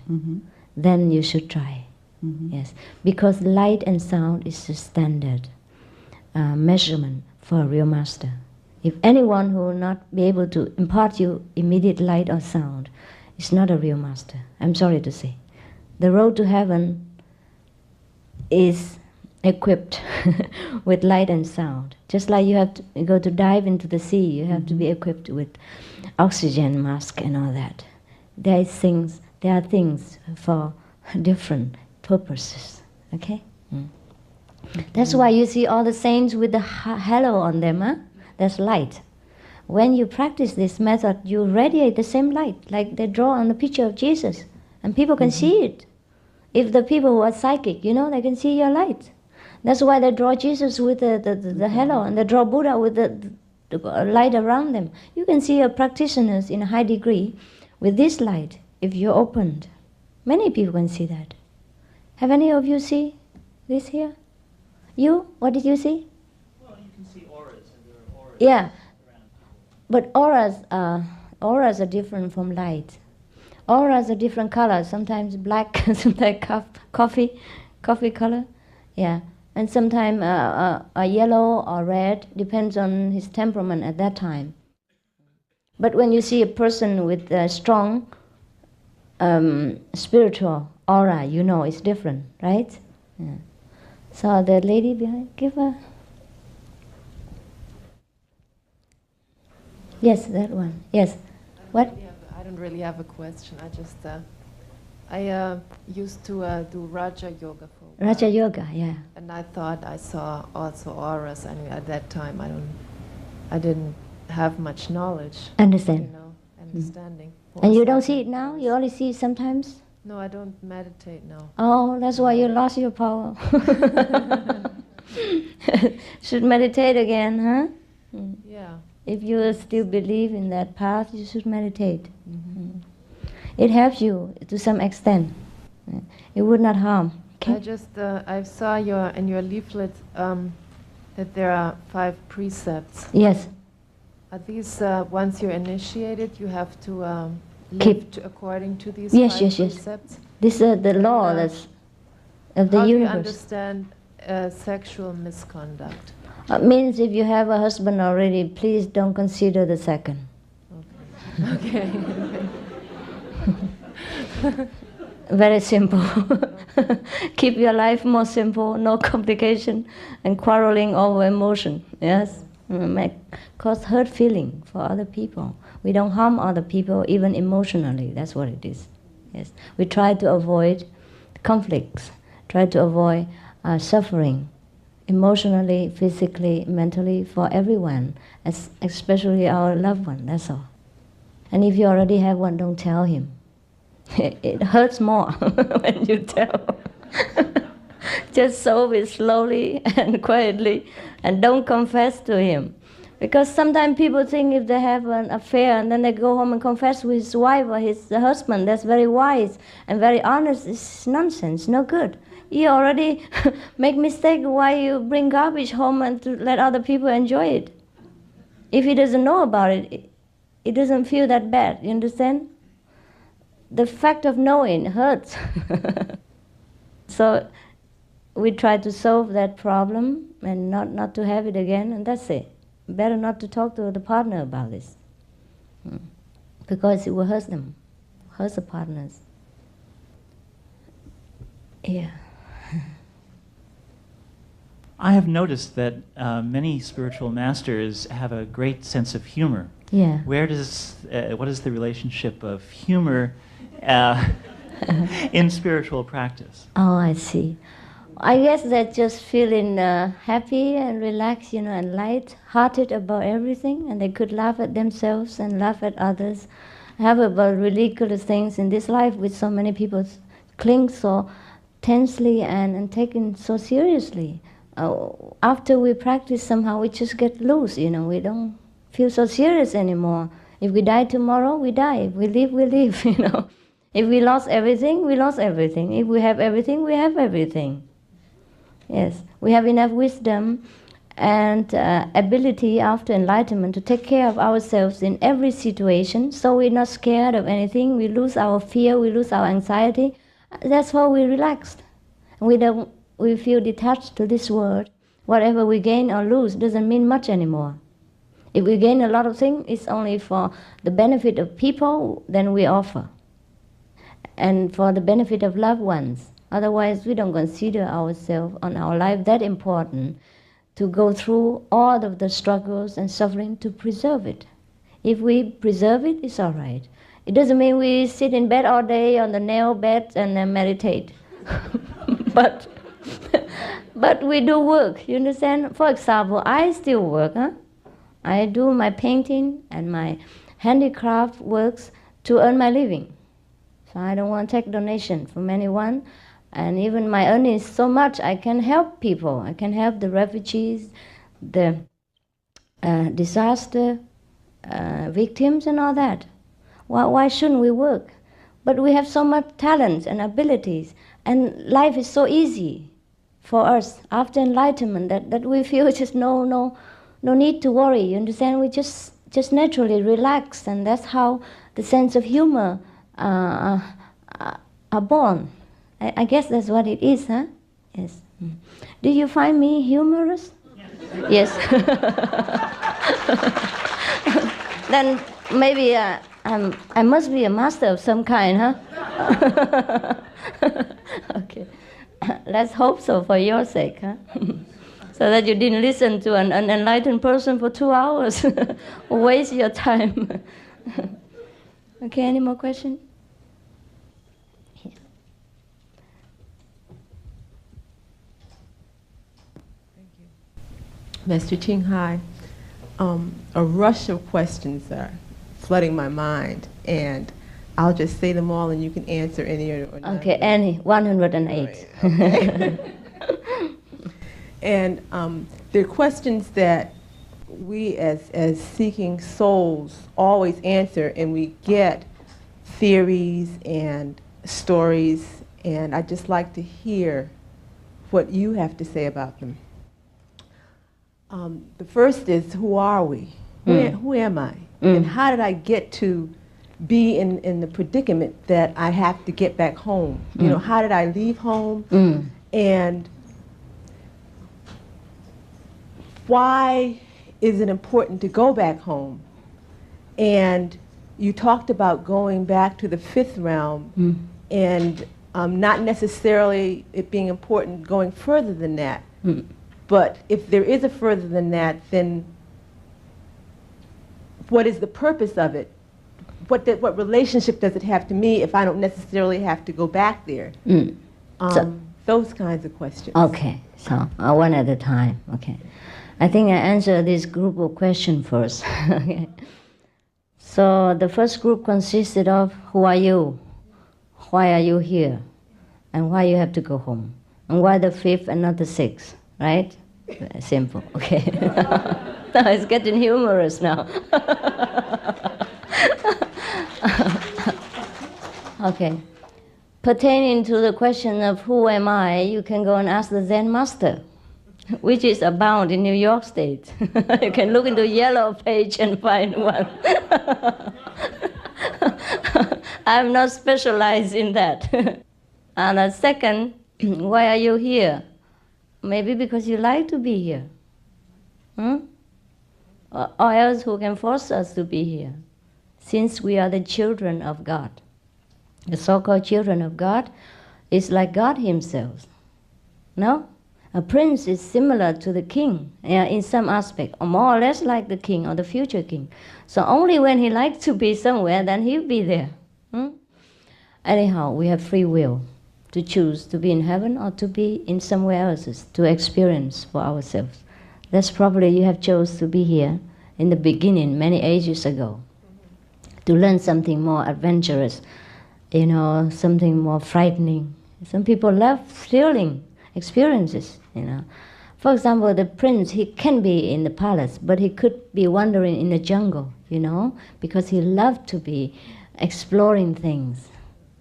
then you should try. Yes, because light and sound is the standard measurement for a real master. If anyone who will not be able to impart you immediate light or sound is not a real master. I'm sorry to say. The road to heaven is equipped with light and sound. Just like you have to go to dive into the sea, you have to be equipped with oxygen mask and all that. There are things for different purposes. Okay? That's why you see all the saints with the halo on them. Huh? That's light. When you practice this method, you radiate the same light, like they draw on the picture of Jesus, and people can see it. If the people who are psychic, they can see your light. That's why they draw Jesus with the halo, and they draw Buddha with the light around them. You can see your practitioners in a high degree with this light, if you're opened. Many people can see that. Have any of you see this here? You? What did you see? Well, you Yeah, but auras are different from light. Auras are different colors. Sometimes black, sometimes coffee color. Yeah, and sometimes a yellow or red, depends on his temperament at that time. But when you see a person with a strong spiritual aura, you know it's different, right? Yeah. So the lady behind, give her. Yes, that one. Yes. What? I don't really have a question. I just I used to do Raja Yoga for a while. Raja Yoga, yeah. And I thought I saw also auras. And at that time, I didn't have much knowledge. Understand. You know, understanding. And you don't see it now? You only see it sometimes? No, I don't meditate now. Oh, that's why you lost your power. Should meditate again, huh? Yeah. If you still believe in that path, you should meditate. It helps you to some extent. It would not harm. Okay? I just I saw in your leaflet that there are 5 precepts. Yes. Are these once you're initiated, you have to live Keep. according to these Yes, 5 yes, yes. precepts? This is the law that's of the How do you universe. understand sexual misconduct? Means if you have a husband already, please don't consider the second. Okay. Very simple. Keep your life more simple, no complication, and quarreling over emotion. Yes, cause hurt feeling for other people. We don't harm other people even emotionally. That's what it is. Yes, we try to avoid conflicts, try to avoid suffering, emotionally, physically, mentally, for everyone, especially our loved one. That's all. And if you already have one, don't tell him. It hurts more when you tell. Just solve it slowly and quietly, and don't confess to him. Because sometimes people think if they have an affair and then they go home and confess with his wife or his husband, that's very wise and very honest. It's nonsense, no good. You already make mistake, why you bring garbage home and to let other people enjoy it? If he doesn't know about it, he doesn't feel that bad, you understand? The fact of knowing hurts. So we try to solve that problem and not to have it again, and that's it. Better not to talk to the partner about this. Because it will hurt them, hurt the partners. Yeah. I have noticed that many spiritual masters have a great sense of humor. Yeah. What is the relationship of humor in spiritual practice? Oh, I see. I guess they're just feeling happy and relaxed, and light-hearted about everything, and they could laugh at themselves and laugh at others, have about ridiculous things in this life, which so many people cling so tensely and taken so seriously. After we practice, somehow we just get loose, we don't feel so serious anymore. If we die tomorrow, we die. If we live, we live, If we lost everything, we lost everything. If we have everything, we have everything. Yes, we have enough wisdom and ability after enlightenment to take care of ourselves in every situation, so we're not scared of anything. We lose our fear, we lose our anxiety. That's why we're relaxed. We feel detached to this world. Whatever we gain or lose doesn't mean much anymore. If we gain a lot of things, it's only for the benefit of people, then we offer. And for the benefit of loved ones. Otherwise, we don't consider ourselves and our life that important to go through all of the struggles and suffering to preserve it. If we preserve it, it's all right. It doesn't mean we sit in bed all day on the nail bed and meditate. But we do work, you understand? For example, I still work. I do my painting and my handicraft works to earn my living. So I don't want to take donation from anyone. And even my earnings so much, I can help people. I can help the refugees, the disaster victims and all that. Why shouldn't we work? But we have so much talent and abilities, and life is so easy for us after enlightenment that we feel just no no need to worry. You understand? We just naturally relax, and that's how the sense of humor are born. I guess that's what it is, huh? Yes. Do you find me humorous? Yes. Then maybe I must be a master of some kind, huh? Okay. Let's hope so for your sake, huh? So that you didn't listen to an unenlightened person for 2 hours. Waste your time. Okay, any more questions? Master Ching Hai, a rush of questions are flooding my mind, and I'll just say them all and you can answer any or not. Okay, any, 108. Okay. And they're questions that we as seeking souls always answer, and we get theories and stories, and I'd just like to hear what you have to say about them. The first is, who are we? Who am I? And how did I get to be in the predicament that I have to get back home? You know, how did I leave home? And why is it important to go back home? And you talked about going back to the fifth realm, and not necessarily it being important going further than that. But if there is a further than that, then what is the purpose of it? What relationship does it have to me if I don't necessarily have to go back there? Those kinds of questions. Okay, so one at a time. Okay, I think I answer this group of questions first. Okay. So the first group consisted of, who are you? Why are you here? And why you have to go home? And why the fifth and not the sixth? Right? Simple. Okay. Now it's getting humorous now. Okay. Pertaining to the question of who am I, you can go and ask the Zen master, which is abound in New York State. You can look into Yellow Page and find one. I'm not specialized in that. And the second, why are you here? Maybe because you like to be here. Or else who can force us to be here? Since we are the children of God. The so-called children of God is like God himself. No? A prince is similar to the king in some aspect, or more or less like the king or the future king. So only when he likes to be somewhere, then he'll be there. Anyhow, we have free will to choose to be in heaven or to be in somewhere else, to experience for ourselves. That's probably you have chose to be here in the beginning, many ages ago, to learn something more adventurous, you know, something more frightening. Some people love thrilling experiences, you know. For example, the prince, he can be in the palace, but he could be wandering in the jungle, you know, because he loved to be exploring things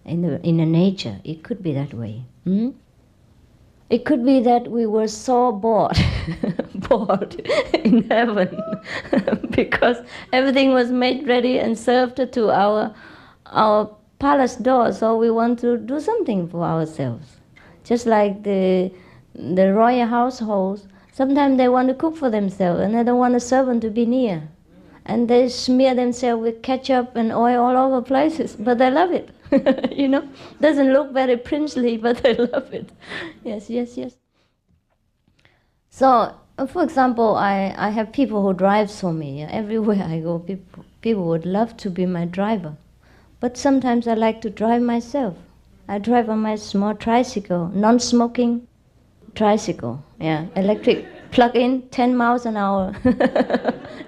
in the nature. It could be that way. It could be that we were so bored, bored in heaven, because everything was made ready and served to our palace door, so we want to do something for ourselves. Just like the royal households, sometimes they want to cook for themselves and they don't want a servant to be near. And they smear themselves with ketchup and oil all over places, but they love it. You know, doesn't look very princely, but they love it. Yes, yes, yes. So, for example, I have people who drive for me. Everywhere I go, people would love to be my driver. But sometimes I like to drive myself. I drive on my small tricycle, non-smoking tricycle. Yeah, electric, plug-in, 10 miles an hour.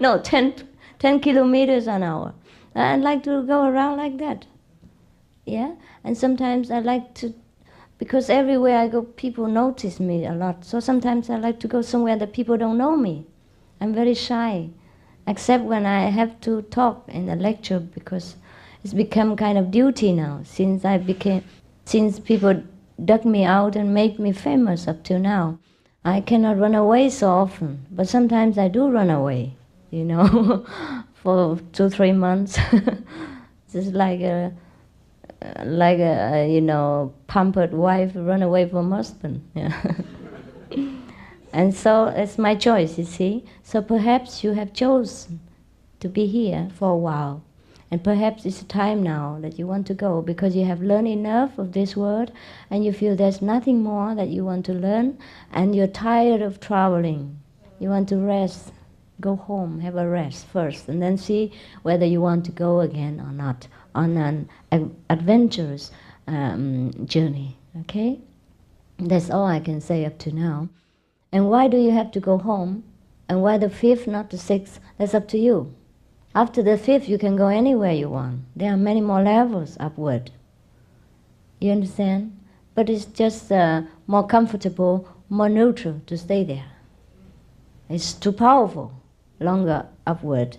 No, 10 kilometers an hour. I like to go around like that. Yeah, and sometimes I like to, because everywhere I go, people notice me a lot. So sometimes I like to go somewhere that people don't know me. I'm very shy, except when I have to talk in a lecture, because it's become kind of duty now, since people dug me out and made me famous up till now. I cannot run away so often, but sometimes I do run away, you know, for 2-3 months. Just like a you know, pampered wife run away from husband. Yeah. And so it's my choice, you see. So perhaps you have chosen to be here for a while. And perhaps it's time now that you want to go because you have learned enough of this world and you feel there's nothing more that you want to learn and you're tired of traveling. You want to rest. Go home, have a rest first, and then see whether you want to go again or not on an adventurous journey, okay? That's all I can say up to now. And why do you have to go home? And why the 5th, not the 6th? That's up to you. After the 5th, you can go anywhere you want. There are many more levels upward. You understand? But it's just more comfortable, more neutral to stay there. It's too powerful, longer upward.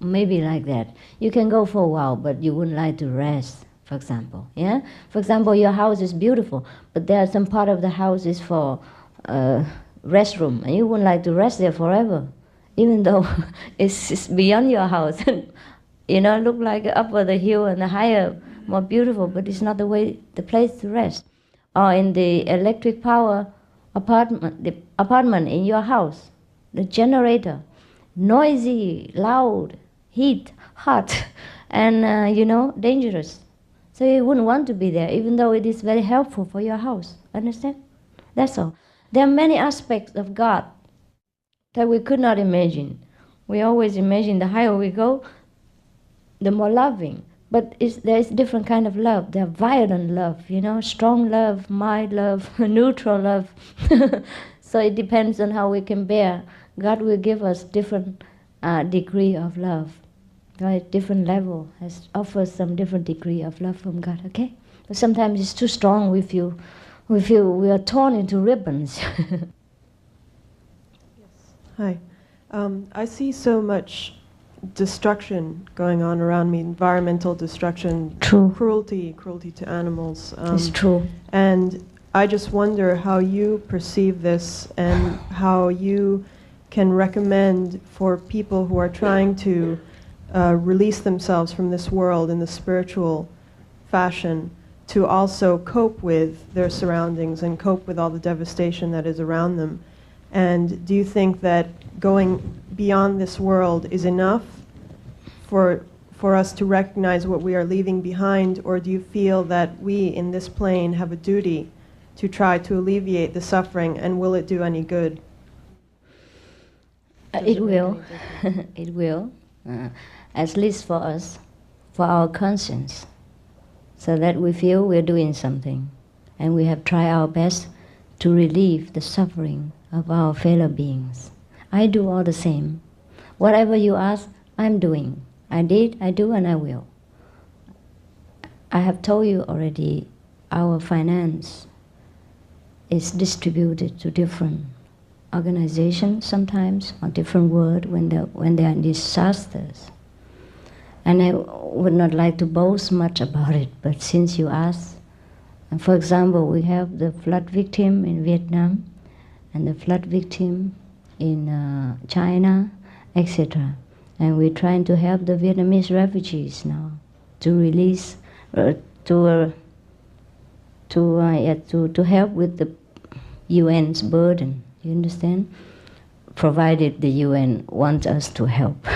Maybe like that. You can go for a while, but you wouldn't like to rest, for example. Yeah? For example, your house is beautiful, but there are some part of the house is for restroom, and you wouldn't like to rest there forever, even though it's beyond your house. You know, look like up the hill and the higher, more beautiful, but it's not the place to rest. Or in the electric power apartment, the apartment in your house, the generator, noisy, loud, heat, hot, and you know, dangerous. So you wouldn't want to be there, even though it is very helpful for your house. Understand? That's all. There are many aspects of God that we could not imagine. We always imagine the higher we go, the more loving. But there is different kind of love. There are violent love, you know, strong love, mild love, neutral love. So it depends on how we can bear. God will give us different degree of love. Right? Different level offers some different degree of love from God. Okay? But sometimes it's too strong. We feel we are torn into ribbons. Hi. I see so much destruction going on around me, environmental destruction, True. cruelty to animals. It's true. And I just wonder how you perceive this and how you can recommend for people who are trying to release themselves from this world in the spiritual fashion to also cope with their surroundings and cope with all the devastation that is around them. And do you think that going beyond this world is enough for us to recognize what we are leaving behind, or do you feel that we in this plane have a duty to try to alleviate the suffering, and will it do any good? It will. It will. At least for us, for our conscience, so that we feel we're doing something and we have tried our best to relieve the suffering of our fellow beings. I do all the same. Whatever you ask, I'm doing. I did, I do, and I will. I have told you already, our finance is distributed to different organizations sometimes, or different world when they are in disasters. And I would not like to boast much about it, but since you asked, and for example, we have the flood victim in Vietnam, and the flood victim in China, etc. And we're trying to help the Vietnamese refugees now to release, to help with the UN's burden. You understand? Provided the UN wants us to help,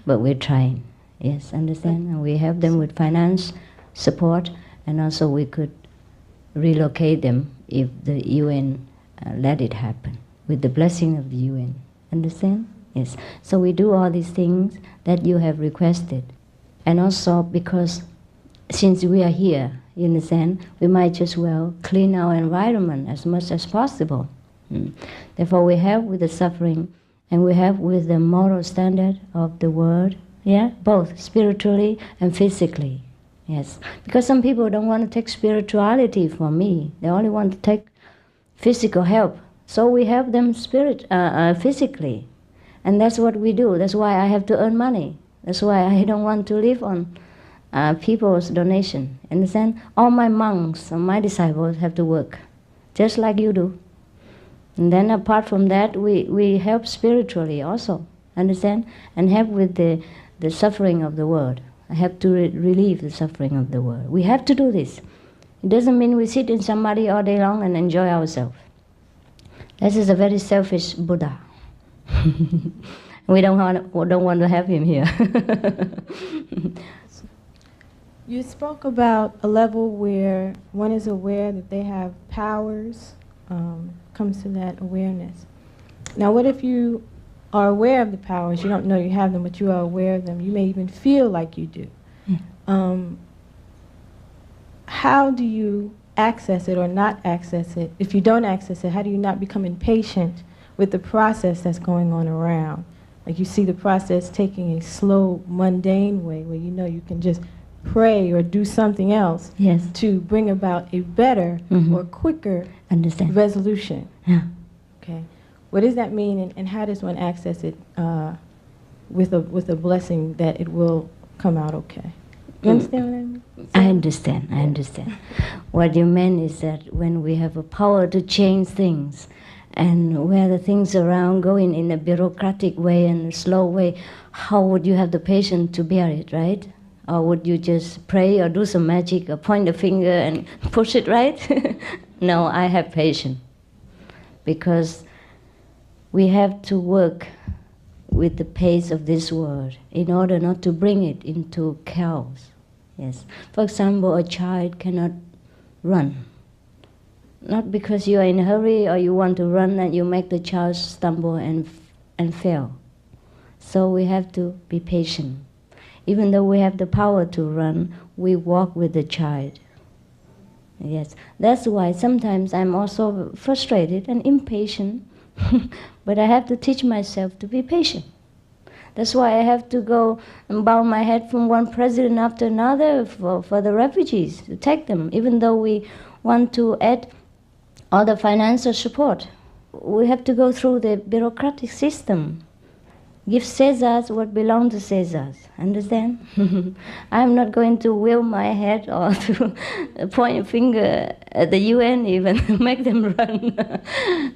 but we're trying. Yes, understand? And we help them with finance support, and also we could relocate them if the UN let it happen, with the blessing of the UN. Understand? Yes. So we do all these things that you have requested. And also because since we are here, you understand, we might just well clean our environment as much as possible. Therefore we help with the suffering, and we help with the moral standard of the world, yeah, both spiritually and physically. Yes, because some people don't want to take spirituality from me. They only want to take physical help. So we help them physically. And that's what we do. That's why I have to earn money. That's why I don't want to live on people's donation. Understand? All my monks and my disciples have to work, just like you do. And then apart from that, we help spiritually also, understand? And help with the suffering of the world. I have to relieve the suffering of the world. We have to do this. It doesn't mean we sit in samadhi all day long and enjoy ourselves. This is a very selfish Buddha. We don't want to have him here. You spoke about a level where one is aware that they have powers, comes to that awareness. Now, what if you are aware of the powers, you don't know you have them, but you are aware of them, you may even feel like you do. How do you access it or not access it? If you don't access it, how do you not become impatient with the process that's going on around? Like you see the process taking a slow, mundane way where you know you can just pray or do something else to bring about a better or quicker resolution. Yeah. Okay. What does that mean, and how does one access it with a blessing that it will come out okay? You understand what I mean? I understand. What you meant is that when we have a power to change things, and where the things around going in a bureaucratic way and a slow way, how would you have the patience to bear it, right? Or would you just pray or do some magic or point a finger and push it, right? No, I have patience. Because we have to work with the pace of this world in order not to bring it into chaos. Yes. For example, a child cannot run. Not because you are in a hurry or you want to run and you make the child stumble and fail. So we have to be patient. Even though we have the power to run, we walk with the child. Yes, that's why sometimes I'm also frustrated and impatient, but I have to teach myself to be patient. That's why I have to go and bow my head from one president after another for the refugees, to take them, even though we want to add all the financial support. We have to go through the bureaucratic system. Give Caesars what belongs to Caesars. Understand? I'm not going to wheel my head or to point a finger at the UN even, make them run.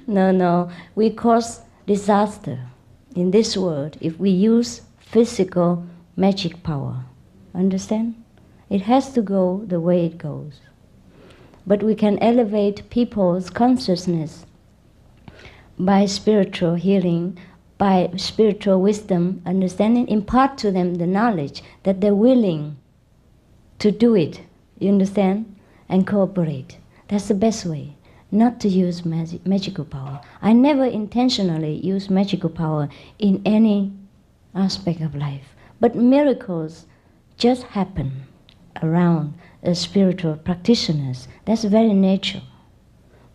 No. We cause disaster in this world if we use physical magic power. Understand? It has to go the way it goes. But we can elevate people's consciousness by spiritual healing, by spiritual wisdom, understanding, impart to them the knowledge that they're willing to do it, you understand, and cooperate. That's the best way, not to use magical power. I never intentionally use magical power in any aspect of life, but miracles just happen around spiritual practitioners. That's very natural,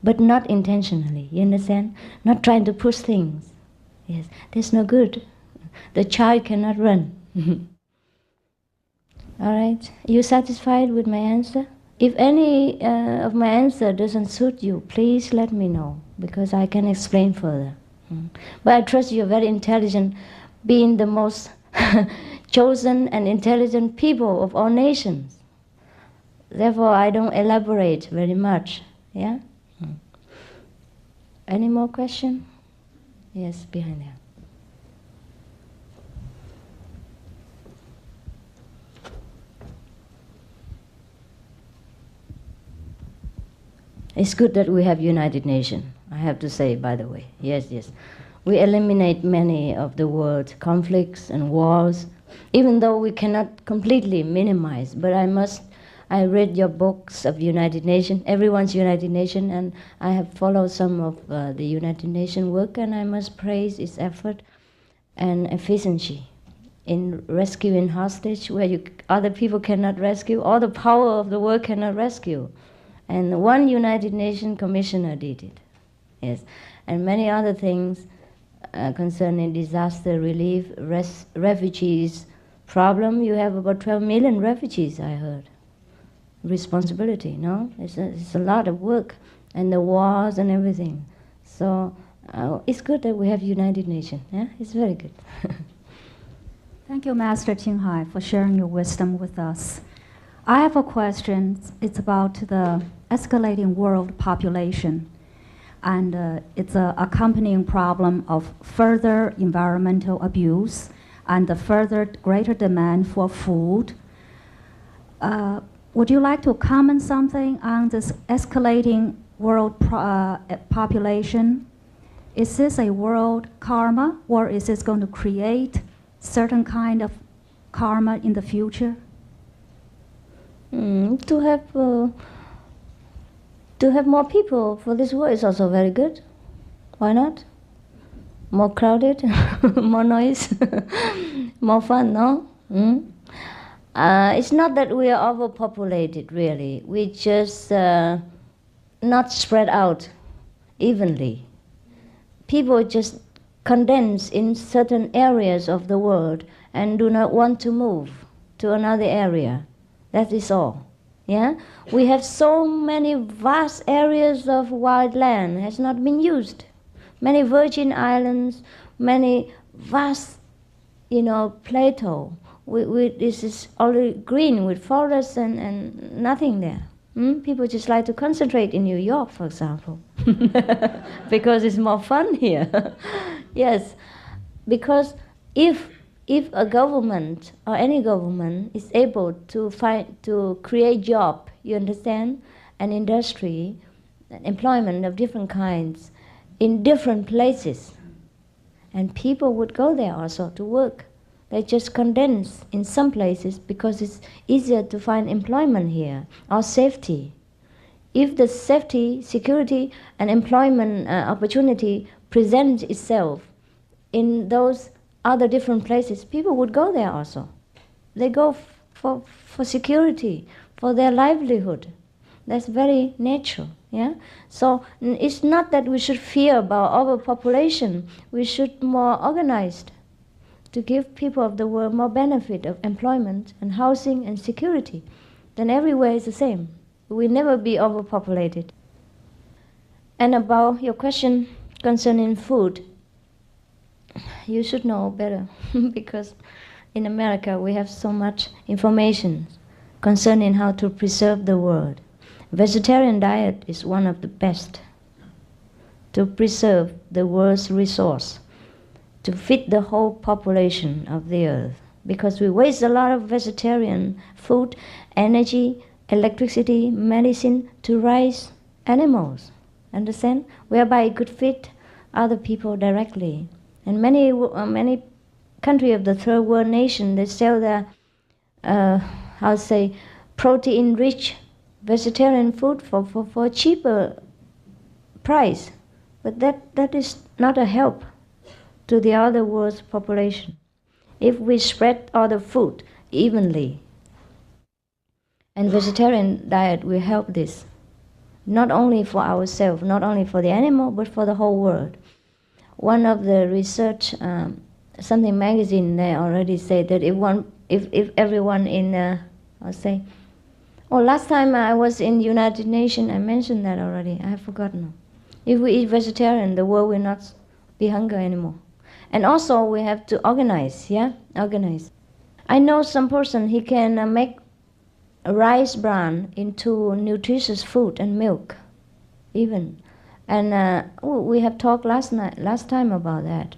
but not intentionally, you understand? Not trying to push things. Yes, that's no good. The child cannot run. All right, you satisfied with my answer? If any of my answer doesn't suit you, please let me know, because I can explain further. But I trust you're very intelligent, being the most chosen and intelligent people of all nations. Therefore, I don't elaborate very much. Yeah? Any more questions? Yes, behind there. It's good that we have United Nations, I have to say, by the way. Yes. We eliminate many of the world's conflicts and wars, even though we cannot completely minimize. But I read your books of United Nations, everyone's United Nations, and I have followed some of the United Nations work, and I must praise its effort and efficiency in rescuing hostage where other people cannot rescue, all the power of the world cannot rescue. And one United Nations commissioner did it, yes. And many other things concerning disaster relief, refugees problem. You have about 12 million refugees, I heard. Responsibility, no? It's a lot of work, and the wars and everything. So it's good that we have United Nations. Yeah, it's very good. Thank you, Master Ching Hai, for sharing your wisdom with us. I have a question. It's about the escalating world population. and it's a accompanying problem of further environmental abuse and the further greater demand for food. Would you like to comment something on this escalating world population? Is this a world karma, or is this going to create certain kind of karma in the future? To have more people for this world is also very good. Why not? More crowded, more noise, more fun, no? It's not that we are overpopulated, really. We just not spread out evenly. People just condense in certain areas of the world and do not want to move to another area. That is all. Yeah? We have so many vast areas of wild land has not been used. Many virgin islands, many vast, plateau. This is already green with forests and nothing there. People just like to concentrate in New York, for example, because it's more fun here. Yes, because if a government or any government is able to create job, you understand, an industry, employment of different kinds in different places, and people would go there also to work. They just condense in some places because it's easier to find employment here or safety. If the safety, security, and employment opportunity presents itself in those other different places, people would go there also. They go for security, for their livelihood. That's very natural. Yeah. So it's not that we should fear about overpopulation. We should more organized to give people of the world more benefit of employment and housing and security. Then everywhere is the same. We will never be overpopulated. And about your question concerning food, you should know better because in America we have so much information concerning how to preserve the world. Vegetarian diet is one of the best to preserve the world's resource, to feed the whole population of the earth, because we waste a lot of vegetarian food, energy, electricity, medicine to raise animals, understand? Whereby it could feed other people directly. And many countries of the third world nation, they sell their, protein-rich vegetarian food for a cheaper price. But that is not a help to the other world's population. If we spread all the food evenly, and vegetarian diet will help this, not only for ourselves, not only for the animal, but for the whole world. One of the research, something magazine, they already say that if everyone in, last time I was in United Nations, I mentioned that already, I have forgotten. If we eat vegetarian, the world will not be hungry anymore. And also we have to organize, organize. I know some person, he can make rice bran into nutritious food and milk, even. And we have talked last time about that.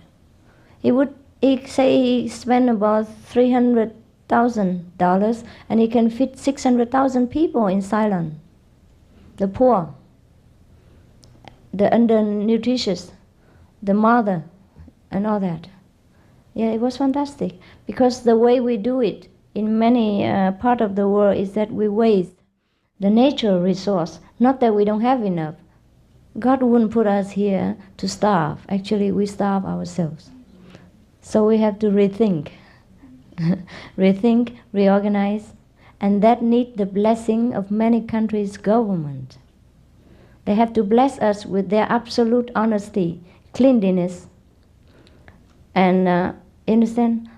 He say he spent about $300,000 and he can feed 600,000 people in Ceylon, the poor, the undernutritious, the mother, and all that. Yeah, it was fantastic. Because the way we do it in many parts of the world is that we waste the natural resource. Not that we don't have enough. God wouldn't put us here to starve. Actually, we starve ourselves. So we have to rethink. Rethink, reorganize, and that needs the blessing of many countries' government. They have to bless us with their absolute honesty, cleanliness, and understand,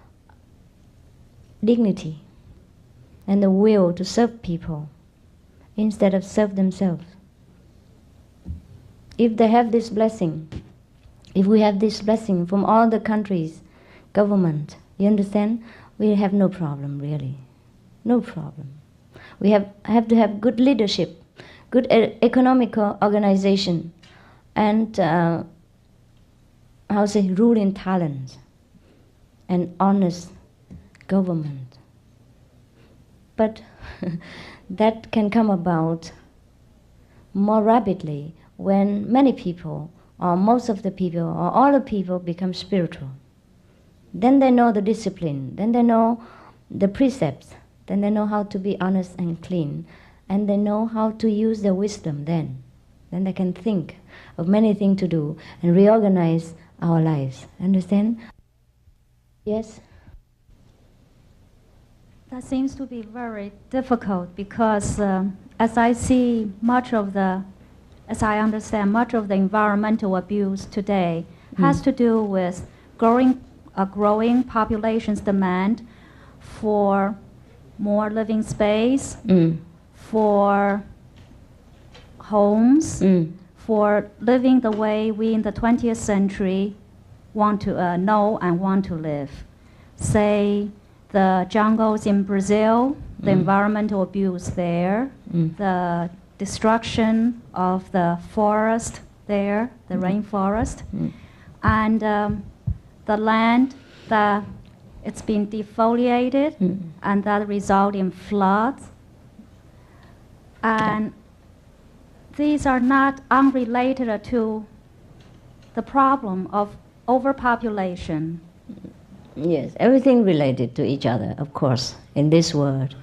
dignity, and the will to serve people instead of serve themselves. If they have this blessing, if we have this blessing from all the countries' government, you understand, we have no problem really, no problem. We have to have good leadership, good economical organization, and how say, ruling talent and honest government. But that can come about more rapidly when many people, or most of the people, or all the people become spiritual. Then they know the discipline, then they know the precepts, then they know how to be honest and clean, and they know how to use their wisdom then. Then they can think of many things to do and reorganize our lives. Understand? Yes? That seems to be very difficult because as I see as I understand, much of the environmental abuse today has to do with a growing population's demand for more living space, for homes, for living the way we in the 20th century want to know and want to live. Say, the jungles in Brazil, the environmental abuse there, the destruction of the forest there, the rainforest, and the land that it's been defoliated, and that result in floods. And these are not unrelated to the problem of overpopulation. Yes, everything related to each other, of course, in this world.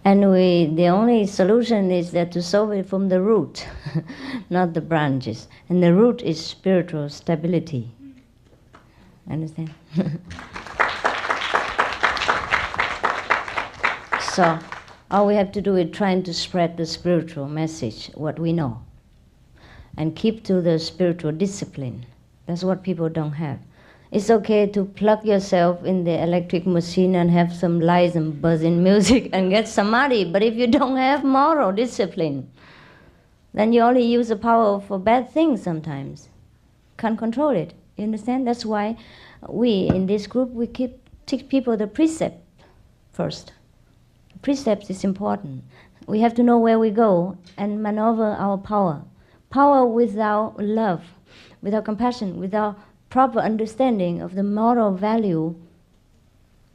And the only solution is that to solve it from the root, not the branches. And the root is spiritual stability. Understand? So, all we have to do is trying to spread the spiritual message, what we know, and keep to the spiritual discipline. That's what people don't have. It's okay to plug yourself in the electric machine and have some lights and buzzing music and get samadhi, but if you don't have moral discipline, then you only use the power for bad things sometimes. Can't control it. You understand? That's why we, in this group, we teach people the precept first. Precepts is important. We have to know where we go and maneuver our power. Power without love, without compassion, without proper understanding of the moral value,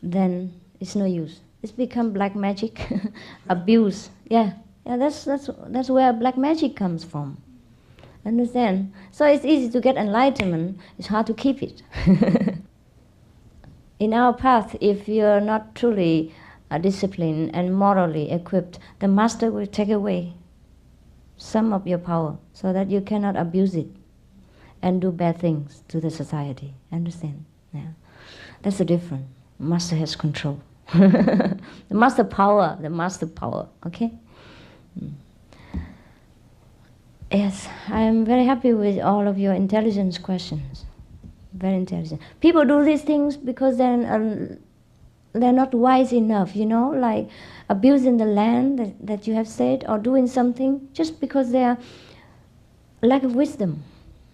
then it's no use. It's become black magic, abuse. Yeah, that's where black magic comes from. Understand? So it's easy to get enlightenment. It's hard to keep it. In our path, if you're not truly disciplined and morally equipped, the master will take away some of your power so that you cannot abuse it and do bad things to the society. Understand? Yeah. That's the difference. Master has control. The master power, okay? Yes, I am very happy with all of your intelligence questions. Very intelligent. People do these things because they're not wise enough, like abusing the land that you have said, or doing something just because they are lack of wisdom.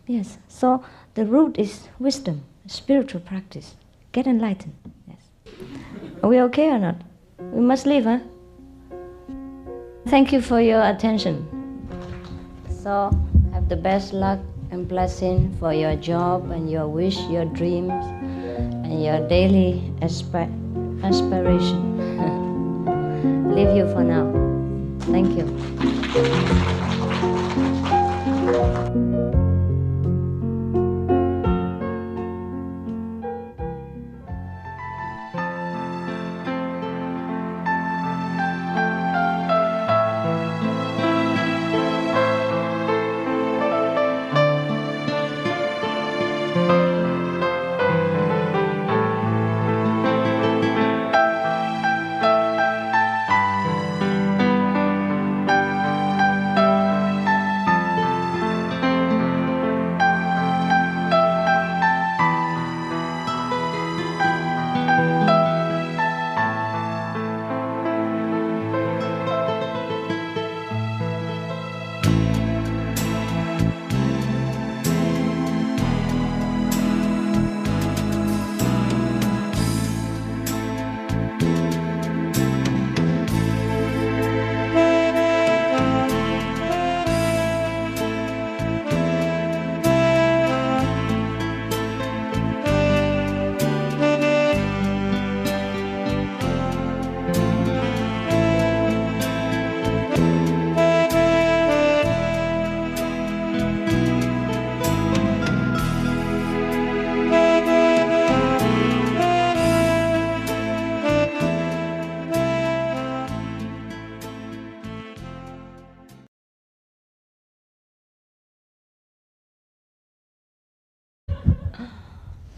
Yes, so the root is wisdom, spiritual practice. Get enlightened. Yes. Are we okay or not? We must leave, huh? Thank you for your attention. So, have the best luck and blessing for your job and your wish, your dreams, and your daily aspiration. Leave you for now. Thank you.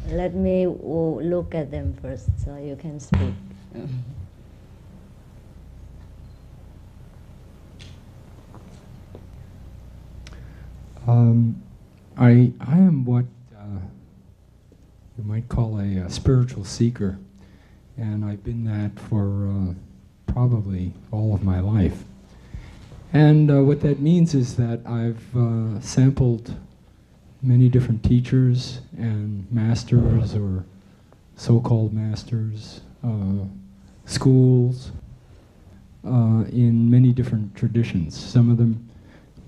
Let me look at them first so you can speak. I am what you might call a spiritual seeker, and I've been that for probably all of my life. And what that means is that I've sampled many different teachers and masters or so-called masters, schools, in many different traditions. Some of them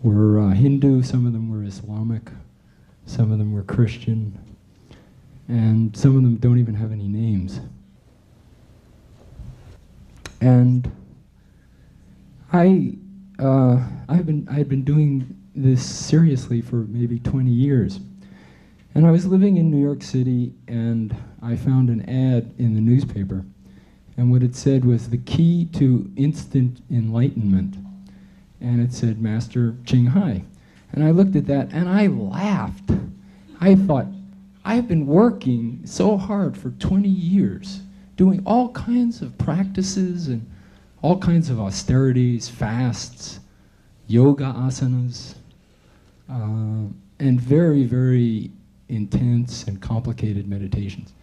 were Hindu, some of them were Islamic, some of them were Christian, and some of them don't even have any names. And I had been doing this seriously for maybe 20 years. And I was living in New York City, and I found an ad in the newspaper. And what it said was the key to instant enlightenment. And it said Master Ching Hai. And I looked at that and I laughed. I thought, I've been working so hard for 20 years, doing all kinds of practices and all kinds of austerities, fasts, yoga asanas, and very, very intense and complicated meditations.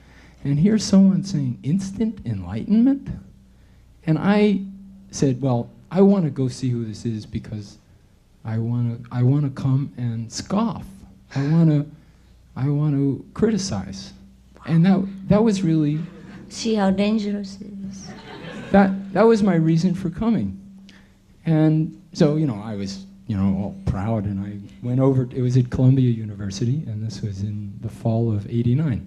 And here's someone saying instant enlightenment? And I said, well, I want to go see who this is because I want to come and scoff. I want to criticize. And that was really... See how dangerous it is. That was my reason for coming. And so, I was, all proud, and I went over, it was at Columbia University, and this was in the fall of '89.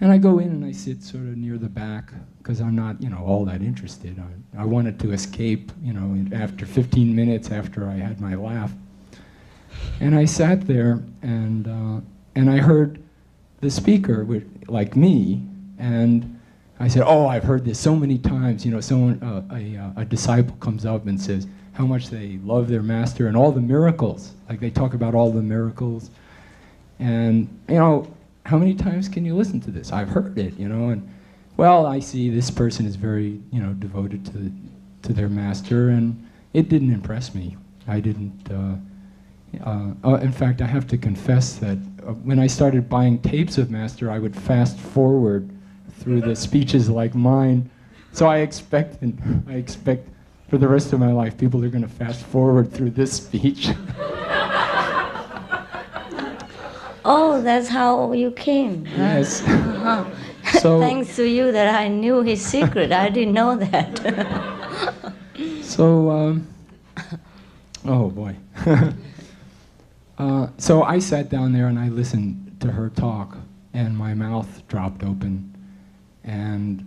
And I go in and I sit sort of near the back, because I'm not, all that interested. I wanted to escape, after 15 minutes after I had my laugh. And I sat there, and I heard the speaker, like me, and I said, oh, I've heard this so many times. Someone, a disciple comes up and says how much they love their master and all the miracles. Like they talk about all the miracles. And, how many times can you listen to this? I've heard it, and, well, I see this person is very, devoted to their master, and it didn't impress me. I didn't, in fact, I have to confess that when I started buying tapes of master, I would fast forward through the speeches like mine. So I expect for the rest of my life, people are going to fast forward through this speech. Oh, that's how you came. Huh? Yes. So thanks to you that I knew his secret. I didn't know that. So, oh boy. So I sat down there and I listened to her talk, and my mouth dropped open, and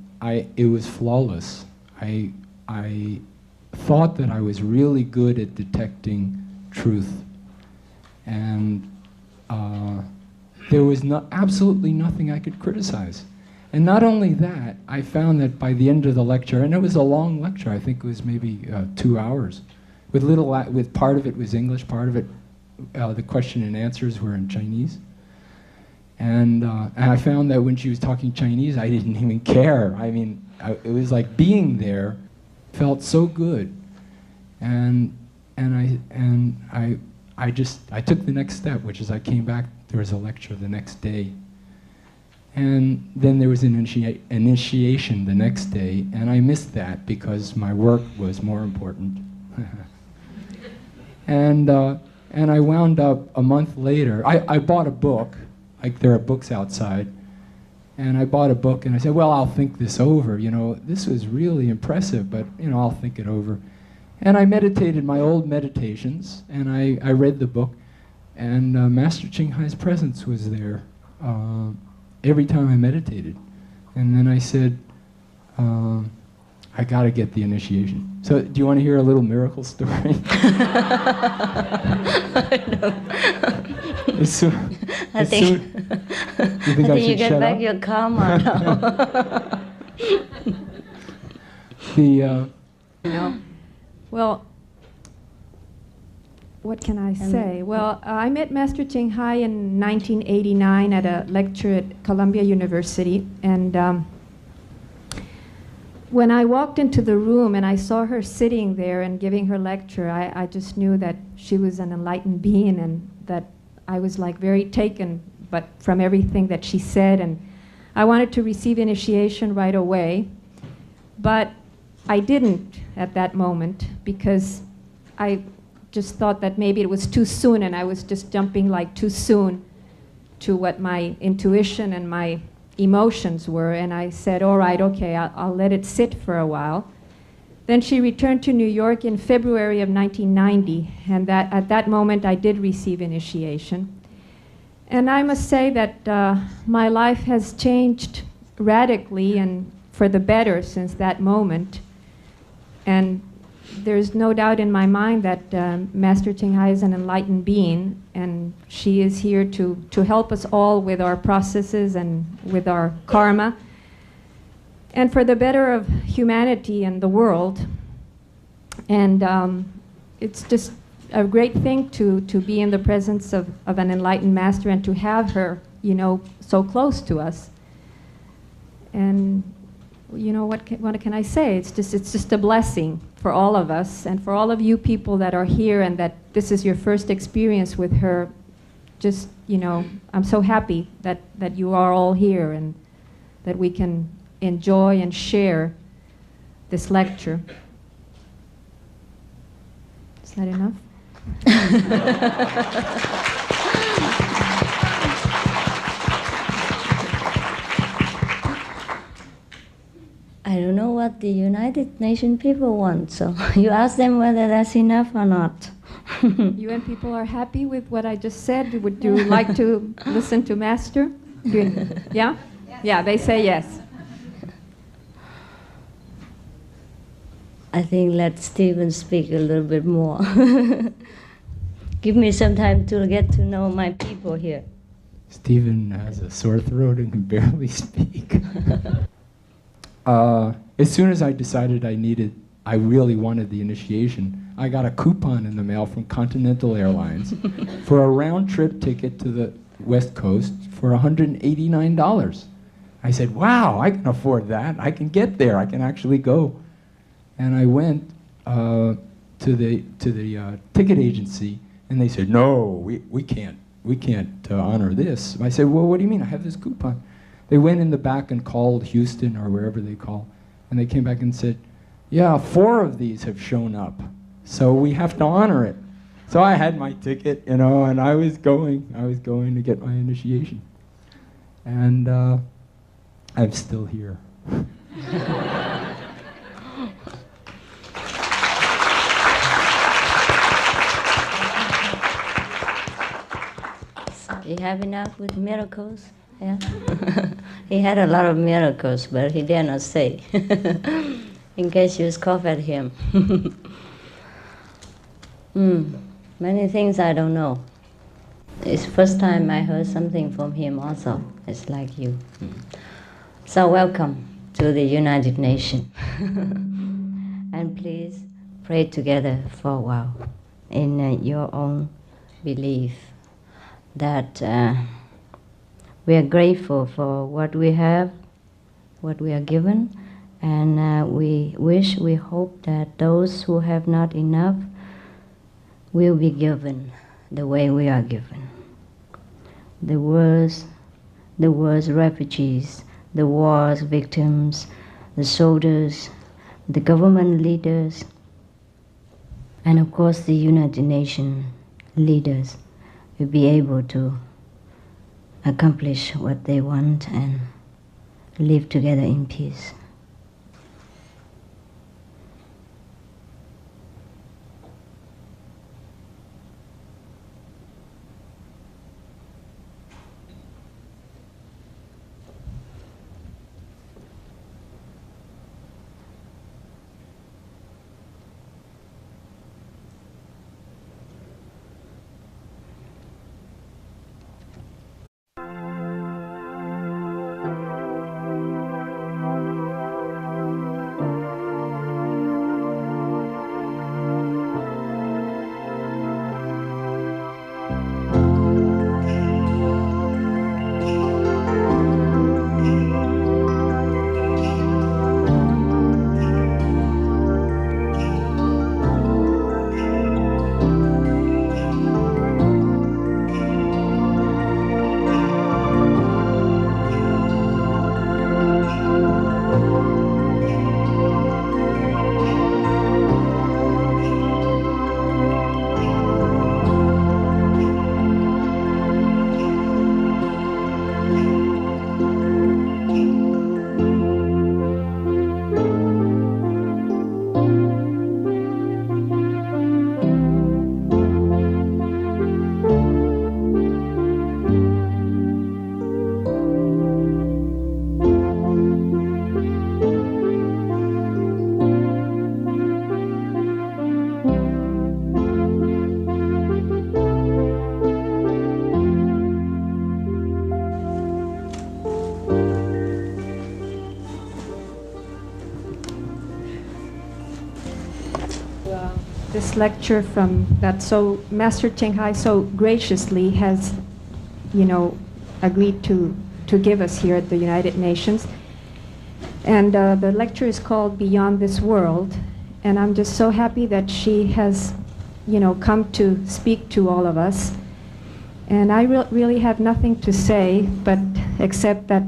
it was flawless. I thought that I was really good at detecting truth, and there was absolutely nothing I could criticize. And not only that, I found that by the end of the lecture, and it was a long lecture, I think it was maybe 2 hours, with part of it was English, part of it, the question and answers were in Chinese. And I found that when she was talking Chinese, I didn't even care. I mean, it was like being there felt so good. And I took the next step, which is I came back, there was a lecture the next day. And then there was an initiation the next day, and I missed that because my work was more important. And I wound up a month later, I bought a book, like there are books outside, and I bought a book and I said, well, I'll think this over, this was really impressive, but I'll think it over. And I meditated my old meditations, and I read the book, and Master Ching Hai's presence was there every time I meditated. And then I said, I got to get the initiation. So do you want to hear a little miracle story? I think you get back your karma now. Well, What can I say? Well, I met Master Ching Hai in 1989 at a lecture at Columbia University, and when I walked into the room and I saw her sitting there and giving her lecture, I just knew that she was an enlightened being, and that I was like very taken but from everything that she said, and I wanted to receive initiation right away, but I didn't at that moment because I just thought that maybe it was too soon, and I was just jumping like too soon to what my intuition and my emotions were, and I said, all right, okay, I'll let it sit for a while. Then she returned to New York in February of 1990, and at that moment I did receive initiation. And I must say that my life has changed radically and for the better since that moment. And there's no doubt in my mind that Master Ching Hai is an enlightened being, and she is here to help us all with our processes and with our karma, and for the better of humanity and the world. And it's just a great thing to be in the presence of an enlightened master and to have her, you know, so close to us. And you know, what can I say? It's just a blessing for all of us, and for all of you people that are here and that this is your first experience with her. Just, you know, I'm so happy that you are all here and that we can enjoy and share this lecture. Is that enough? I don't know what the United Nations people want, so you ask them whether that's enough or not. UN people are happy with what I just said. Would you like to listen to Master? Yeah? Yeah, they say yes. I think let Stephen speak a little bit more. Give me some time to get to know my people here. Stephen has a sore throat and can barely speak. As soon as I decided I really wanted the initiation, I got a coupon in the mail from Continental Airlines for a round-trip ticket to the West Coast for $189. I said, wow, I can afford that. I can get there. I can actually go. And I went to the ticket agency, and they said, no, we can't honor this. I said, well, what do you mean? I have this coupon. They went in the back and called Houston or wherever they call, and they came back and said, yeah, 4 of these have shown up, so we have to honor it. So I had my ticket, you know, and I was going to get my initiation. And I'm still here. You have enough with miracles? Yeah. He had a lot of miracles, but he dare not say, in case you scoff at him. Many things I don't know. It's the first time I heard something from him also. It's like you. So welcome to the United Nations. And please pray together for a while in your own belief that we are grateful for what we have, what we are given, and we hope that those who have not enough will be given the way we are given. The world's refugees, the war's victims, the soldiers, the government leaders, and of course the United Nations leaders will be able to accomplish what they want and live together in peace. this lecture from that Master Ching Hai so graciously has, agreed to give us here at the United Nations. And the lecture is called Beyond This World. And I'm just so happy that she has, come to speak to all of us. And I really have nothing to say, but except that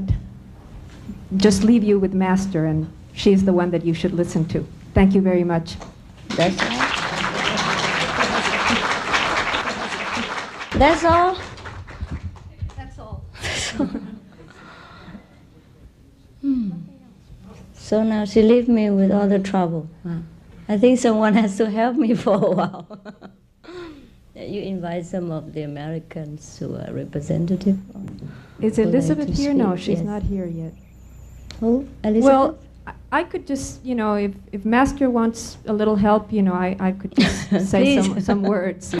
just leave you with Master, and she's the one that you should listen to. Thank you very much. That's all. That's all. That's all. So now she leave me with all the trouble. I think someone has to help me for a while. You invite some of the Americans who are representative. Is Elizabeth here? No, she's not here yet. Who? Elizabeth? Well, I could just, if Master wants a little help, I could just say some words.